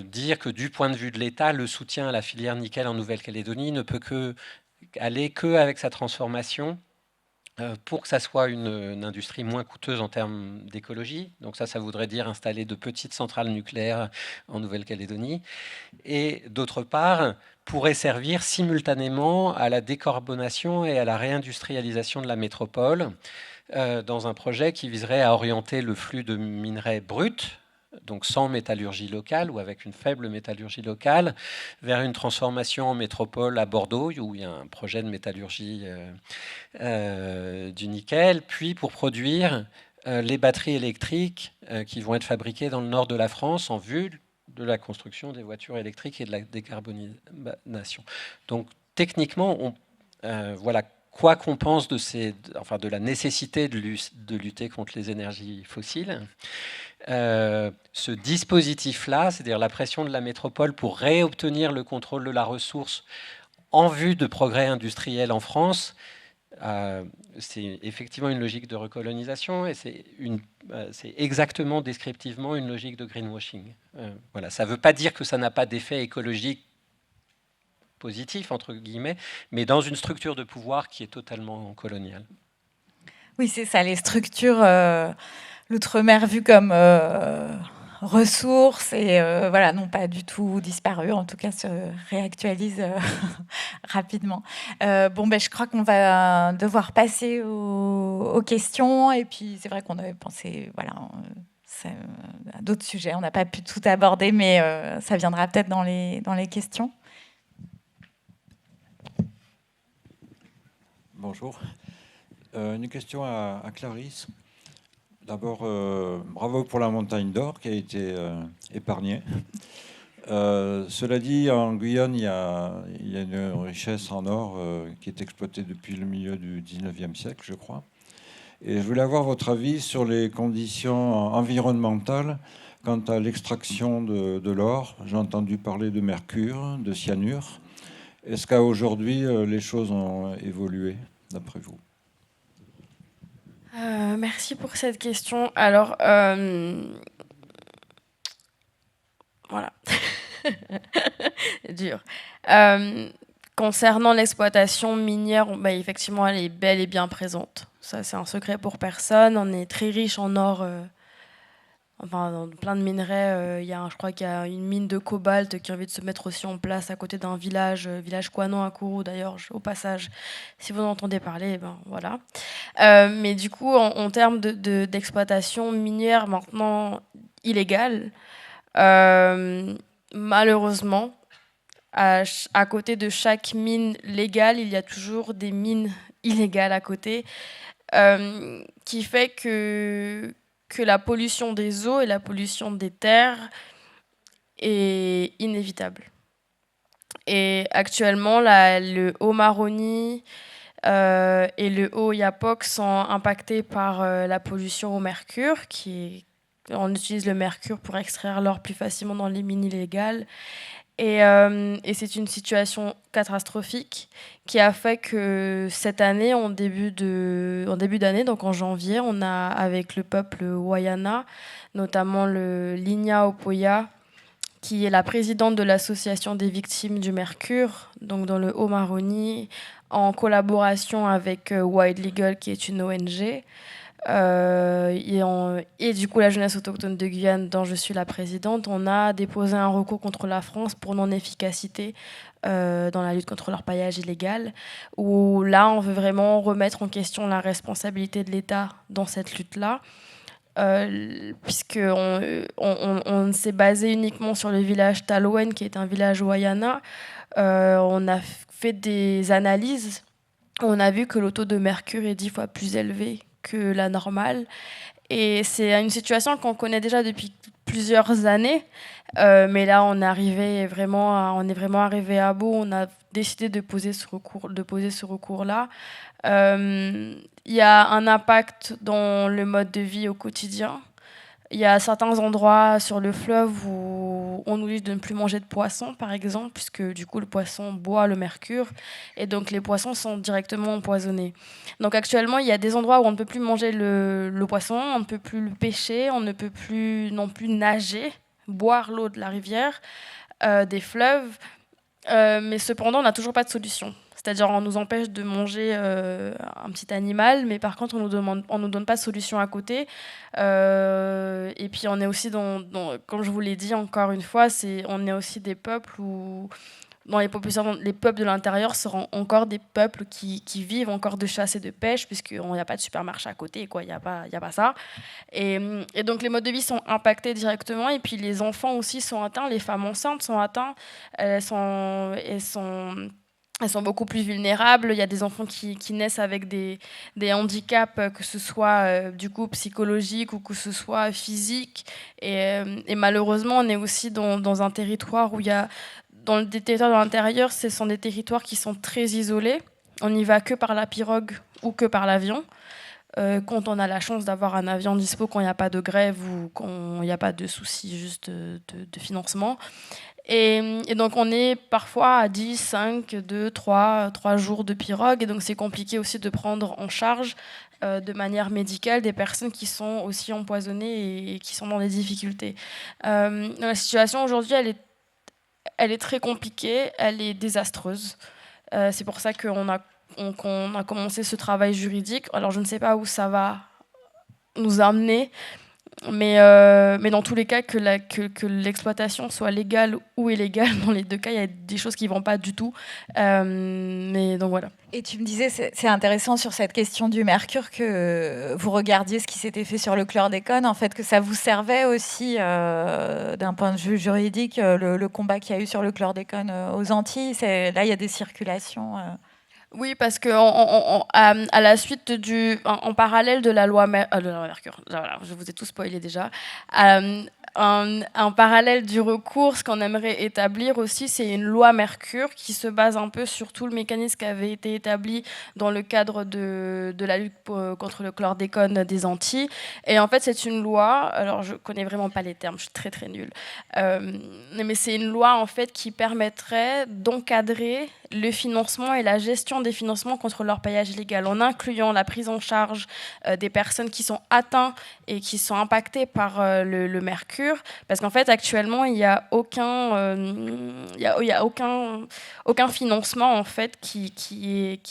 dire que du point de vue de l'État, le soutien à la filière nickel en Nouvelle-Calédonie ne peut aller qu'avec sa transformation, pour que ça soit une industrie moins coûteuse en termes d'écologie. Donc ça voudrait dire installer de petites centrales nucléaires en Nouvelle-Calédonie. Et d'autre part, pourrait servir simultanément à la décarbonation et à la réindustrialisation de la métropole, dans un projet qui viserait à orienter le flux de minerais bruts, donc sans métallurgie locale ou avec une faible métallurgie locale, vers une transformation en métropole à Bordeaux, où il y a un projet de métallurgie du nickel, puis pour produire les batteries électriques qui vont être fabriquées dans le nord de la France en vue de la construction des voitures électriques et de la décarbonation. Donc techniquement, voilà, quoi qu'on pense de la nécessité de lutter contre les énergies fossiles, ce dispositif-là, c'est-à-dire la pression de la métropole pour réobtenir le contrôle de la ressource en vue de progrès industriels en France, c'est effectivement une logique de recolonisation, et c'est exactement descriptivement une logique de greenwashing. Voilà. Ça ne veut pas dire que ça n'a pas d'effet écologique positif, entre guillemets, mais dans une structure de pouvoir qui est totalement coloniale. Oui, c'est ça, les structures, l'outre-mer vu comme ressources, et voilà, n'ont pas du tout disparu, en tout cas se réactualisent rapidement. Je crois qu'on va devoir passer aux questions, et puis c'est vrai qu'on avait pensé à d'autres sujets, on n'a pas pu tout aborder, mais ça viendra peut-être dans les questions. Bonjour. Une question à Clarisse. D'abord, bravo pour la montagne d'or qui a été épargnée. Cela dit, en Guyane, il y a une richesse en or qui est exploitée depuis le milieu du 19e siècle, je crois. Et je voulais avoir votre avis sur les conditions environnementales quant à l'extraction de l'or. J'ai entendu parler de mercure, de cyanure. Est-ce qu'à aujourd'hui, les choses ont évolué, d'après vous ? Merci pour cette question. Alors, voilà. Dur. Concernant l'exploitation minière, effectivement, elle est bel et bien présente. Ça, c'est un secret pour personne. On est très riche en or. Dans plein de minerais, je crois qu'il y a une mine de cobalt qui a envie de se mettre aussi en place à côté d'un village Kouanon à Kourou, d'ailleurs, au passage, si vous en entendez parler, voilà. Mais du coup, en termes d'exploitation minière maintenant illégale, malheureusement, à côté de chaque mine légale, il y a toujours des mines illégales à côté, qui fait que la pollution des eaux et la pollution des terres est inévitable. Et actuellement, le Haut-Maroni et le Haut-Oyapok sont impactés par la pollution au mercure. On utilise le mercure pour extraire l'or plus facilement dans les mines illégales. Et c'est une situation catastrophique qui a fait que cette année, en début d'année, donc en janvier, on a, avec le peuple Wayana, notamment le Linya Opoya, qui est la présidente de l'association des victimes du mercure, donc dans le Haut-Maroni, en collaboration avec Wild Legal, qui est une ONG, Et du coup, la jeunesse autochtone de Guyane, dont je suis la présidente, on a déposé un recours contre la France pour non-efficacité dans la lutte contre l'orpaillage illégal, où là, on veut vraiment remettre en question la responsabilité de l'État dans cette lutte-là. Puisqu'on s'est basé uniquement sur le village Talouen, qui est un village Wayana. On a fait des analyses. On a vu que le taux de mercure est 10 fois plus élevé que la normale. Et c'est une situation qu'on connaît déjà depuis plusieurs années. Mais là, on est vraiment arrivé à bout. On a décidé de poser ce recours-là. Il y a un impact dans le mode de vie au quotidien. Il y a certains endroits sur le fleuve où on nous dit de ne plus manger de poissons, par exemple, puisque du coup le poisson boit le mercure, et donc les poissons sont directement empoisonnés. Donc actuellement, il y a des endroits où on ne peut plus manger le poisson, on ne peut plus le pêcher, on ne peut plus non plus nager, boire l'eau de la rivière, des fleuves, mais cependant, on n'a toujours pas de solution. C'est-à-dire, on nous empêche de manger un petit animal, mais par contre, on nous donne pas de solution à côté. Et puis, on est aussi comme je vous l'ai dit encore une fois, on est aussi des peuples où, dans les populations, les peuples de l'intérieur seront encore des peuples qui vivent encore de chasse et de pêche, puisqu'il n'y a pas de supermarché à côté, quoi. Il y a pas ça. Et donc, les modes de vie sont impactés directement. Et puis, les enfants aussi sont atteints, les femmes enceintes sont atteintes. Elles sont beaucoup plus vulnérables. Il y a des enfants qui naissent avec des handicaps, que ce soit du coup psychologiques ou que ce soit physiques. Et malheureusement, on est aussi dans un territoire où il y a... Dans les territoires de l'intérieur, ce sont des territoires qui sont très isolés. On n'y va que par la pirogue ou que par l'avion. Quand on a la chance d'avoir un avion dispo, quand il n'y a pas de grève ou quand il n'y a pas de soucis juste de financement. Et donc, on est parfois à 10, 5, 2, 3 jours de pirogue. Et donc, c'est compliqué aussi de prendre en charge de manière médicale des personnes qui sont aussi empoisonnées et qui sont dans des difficultés. La situation aujourd'hui, elle est très compliquée, elle est désastreuse. C'est pour ça qu'on a commencé ce travail juridique. Alors, je ne sais pas où ça va nous amener. Mais dans tous les cas, que l'exploitation soit légale ou illégale, dans les deux cas, il y a des choses qui ne vont pas du tout. Mais donc voilà. Et tu me disais, c'est intéressant sur cette question du mercure, que vous regardiez ce qui s'était fait sur le chlordécone, en fait, que ça vous servait aussi, d'un point de vue juridique, le combat qu'il y a eu sur le chlordécone aux Antilles. Là, il y a des circulations... Oui, parce que à la suite en parallèle de la loi Mercure, voilà, je vous ai tout spoilé déjà. En parallèle du recours, ce qu'on aimerait établir aussi, c'est une loi Mercure qui se base un peu sur tout le mécanisme qui avait été établi dans le cadre de la lutte contre le chlordécone des Antilles. Et en fait, c'est une loi, alors je connais vraiment pas les termes, je suis très très nulle, mais c'est une loi en fait qui permettrait d'encadrer le financement et la gestion des financements contre l'orpaillage illégal, en incluant la prise en charge des personnes qui sont atteintes et qui sont impactées par le mercure, parce qu'en fait actuellement il n'y a aucun financement en fait qui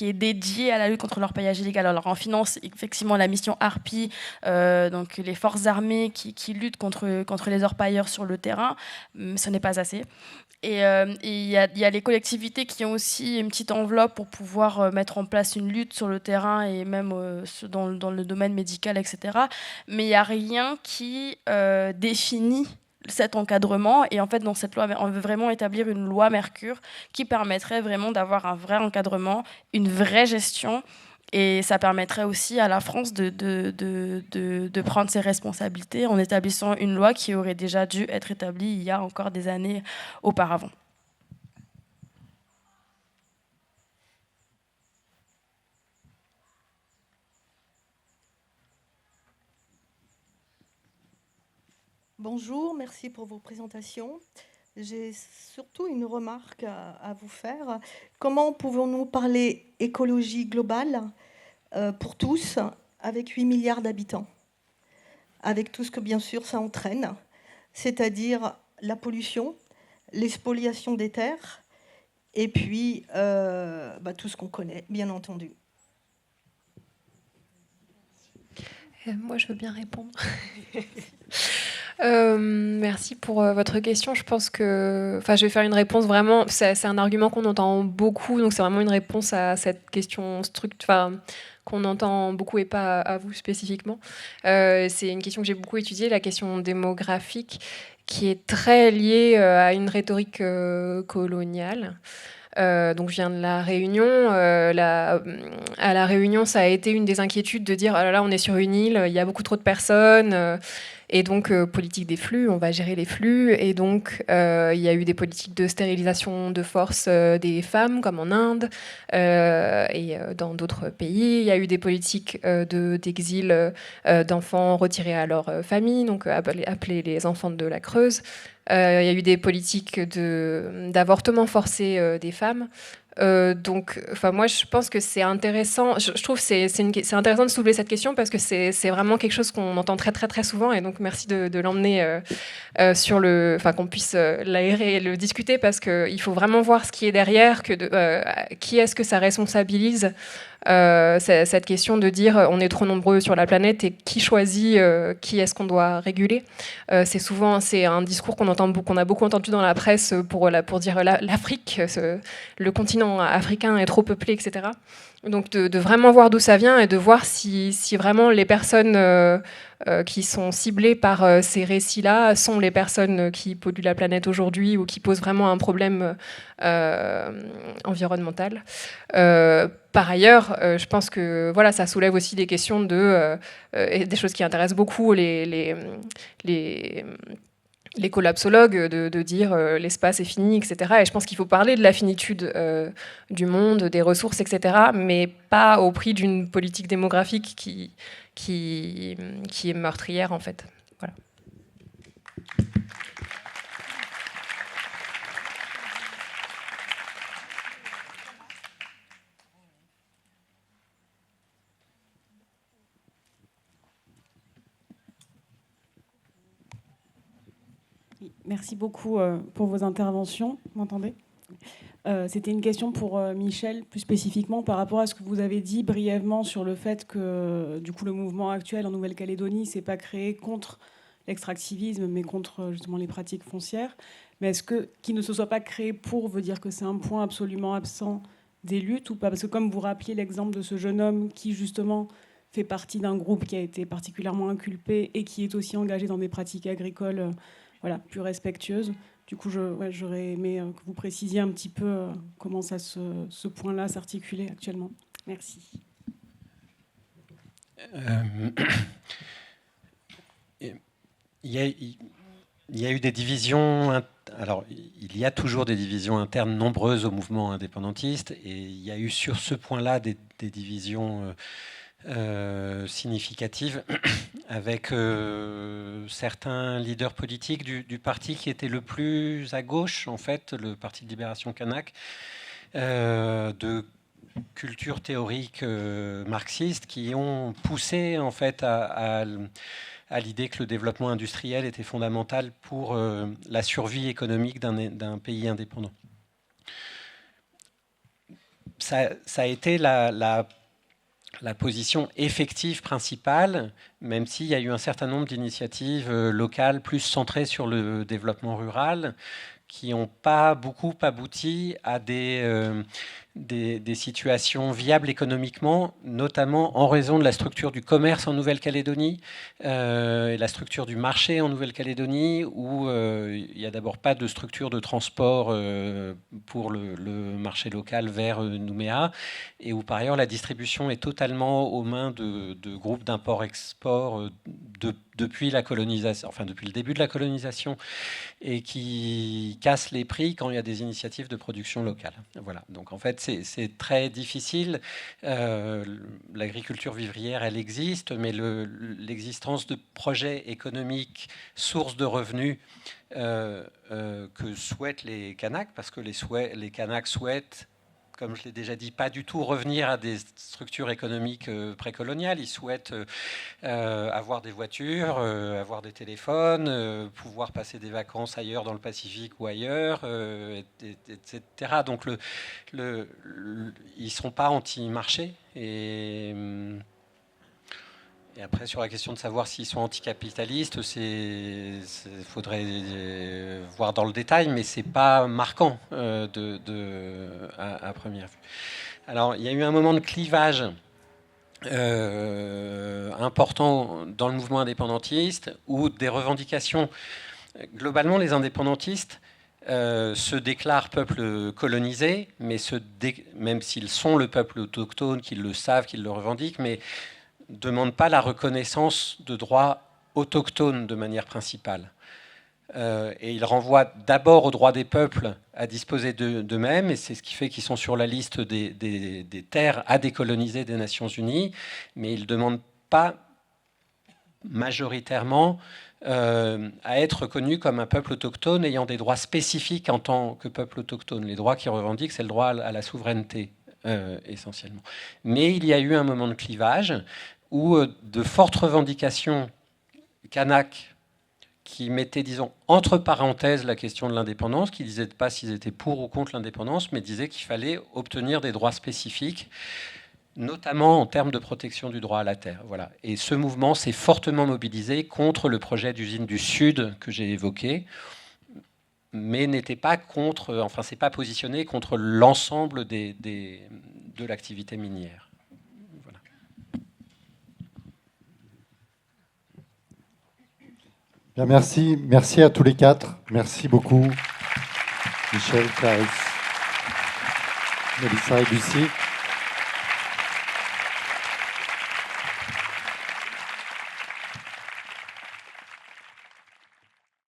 est dédié à la lutte contre l'orpaillage illégal. Alors on finance effectivement la mission Harpie, donc les forces armées qui luttent contre les orpailleurs sur le terrain, mais ce n'est pas assez. Et il y a les collectivités qui ont aussi une petite enveloppe pour pouvoir mettre en place une lutte sur le terrain et même dans le domaine médical, etc. Mais il n'y a rien qui définit cet encadrement. Et en fait, dans cette loi, on veut vraiment établir une loi Mercure qui permettrait vraiment d'avoir un vrai encadrement, une vraie gestion. Et ça permettrait aussi à la France de prendre ses responsabilités en établissant une loi qui aurait déjà dû être établie il y a encore des années auparavant. Bonjour, merci pour vos présentations. J'ai surtout une remarque à vous faire. Comment pouvons-nous parler écologie globale pour tous avec 8 milliards d'habitants, avec tout ce que bien sûr ça entraîne, c'est-à-dire la pollution, l'expoliation des terres et puis tout ce qu'on connaît, bien entendu. Moi, je veux bien répondre. Merci pour votre question. Je pense que, enfin, je vais faire une réponse vraiment. C'est un argument qu'on entend beaucoup, donc c'est vraiment une réponse à cette question qu'on entend beaucoup et pas à vous spécifiquement. C'est une question que j'ai beaucoup étudiée, la question démographique, qui est très liée à une rhétorique coloniale. Donc je viens de la Réunion. À la Réunion, ça a été une des inquiétudes de dire, oh là là, on est sur une île, il y a beaucoup trop de personnes. Et donc, politique des flux, on va gérer les flux. Et donc, il y a eu des politiques de stérilisation de force des femmes, comme en Inde et dans d'autres pays. Il y a eu des politiques d'exil d'enfants retirés à leur famille, donc appelés les enfants de la Creuse. Il y a eu des politiques d'avortement forcé des femmes. Donc, moi, je pense que c'est intéressant. Je trouve que c'est intéressant de soulever cette question parce que c'est vraiment quelque chose qu'on entend très, très, très souvent. Et donc, merci de l'emmener sur qu'on puisse l'aérer et le discuter parce qu'il faut vraiment voir ce qui est derrière, qui est-ce que ça responsabilise. Cette question de dire on est trop nombreux sur la planète et qui choisit qui est-ce qu'on doit réguler. C'est un discours qu'on a beaucoup entendu dans la presse pour dire l'Afrique, le continent africain est trop peuplé, etc. Donc de vraiment voir d'où ça vient et de voir si vraiment les personnes qui sont ciblées par ces récits-là sont les personnes qui polluent la planète aujourd'hui ou qui posent vraiment un problème environnemental. Par ailleurs, je pense que voilà, ça soulève aussi des questions et des choses qui intéressent beaucoup les collapsologues de dire l'espace est fini, etc. Et je pense qu'il faut parler de la finitude du monde, des ressources, etc. Mais pas au prix d'une politique démographique qui est meurtrière, en fait. Voilà. Merci beaucoup pour vos interventions. Vous m'entendez ? C'était une question pour Michel, plus spécifiquement par rapport à ce que vous avez dit brièvement sur le fait que du coup, le mouvement actuel en Nouvelle-Calédonie ne s'est pas créé contre l'extractivisme, mais contre justement les pratiques foncières. Mais est-ce que qu'il ne se soit pas créé pour veut dire que c'est un point absolument absent des luttes ou pas ? Parce que comme vous rappeliez l'exemple de ce jeune homme qui justement fait partie d'un groupe qui a été particulièrement inculpé et qui est aussi engagé dans des pratiques agricoles plus respectueuses. Du coup, j'aurais aimé que vous précisiez un petit peu comment ce point-là s'articulait actuellement. Merci. Il y a eu des divisions. Alors, il y a toujours des divisions internes nombreuses au mouvement indépendantiste, et il y a eu sur ce point-là des divisions significatives avec certains leaders politiques du parti qui était le plus à gauche, en fait, le Parti de Libération Kanak, de culture théorique marxiste, qui ont poussé en fait à l'idée que le développement industriel était fondamental pour la survie économique d'un pays indépendant. Ça a été la position effective principale, même s'il y a eu un certain nombre d'initiatives locales plus centrées sur le développement rural, qui n'ont pas beaucoup abouti à des situations viables économiquement, notamment en raison de la structure du commerce en Nouvelle-Calédonie et la structure du marché en Nouvelle-Calédonie, où il n'y a d'abord pas de structure de transport pour le marché local vers Nouméa, et où par ailleurs la distribution est totalement aux mains de groupes d'import-export depuis la colonisation, enfin depuis le début de la colonisation, et qui cassent les prix quand il y a des initiatives de production locale. Voilà. Donc en fait, c'est très difficile. L'agriculture vivrière, elle existe, mais l'existence de projets économiques, sources de revenus que souhaitent les Kanaks, parce que les Kanaks souhaitent, comme je l'ai déjà dit, pas du tout revenir à des structures économiques précoloniales. Ils souhaitent avoir des voitures, avoir des téléphones, pouvoir passer des vacances ailleurs dans le Pacifique ou ailleurs, etc. Donc ils ne seront pas anti-marché. Et Et après, sur la question de savoir s'ils sont anticapitalistes, il faudrait voir dans le détail, mais ce n'est pas marquant à première vue. Alors, il y a eu un moment de clivage important dans le mouvement indépendantiste, où des revendications, globalement, les indépendantistes se déclarent peuple colonisé, mais même s'ils sont le peuple autochtone, qu'ils le savent, qu'ils le revendiquent, mais ne demandent pas la reconnaissance de droits autochtones de manière principale. Et ils renvoient d'abord au droit des peuples à disposer d'eux-mêmes, et c'est ce qui fait qu'ils sont sur la liste des terres à décoloniser des Nations Unies, mais ils ne demandent pas majoritairement à être reconnu comme un peuple autochtone ayant des droits spécifiques en tant que peuple autochtone. Les droits qu'ils revendiquent, c'est le droit à la souveraineté, essentiellement. Mais il y a eu un moment de clivage où de fortes revendications kanak qui mettaient, disons, entre parenthèses la question de l'indépendance, qui ne disaient pas s'ils étaient pour ou contre l'indépendance, mais disaient qu'il fallait obtenir des droits spécifiques, notamment en termes de protection du droit à la terre. Voilà. Et ce mouvement s'est fortement mobilisé contre le projet d'usine du Sud que j'ai évoqué, mais n'était pas contre, enfin, c'est pas positionné contre l'ensemble de l'activité minière. Voilà. Bien, merci à tous les quatre. Merci beaucoup, Michel, Clarisse, Mélissa et Lucie.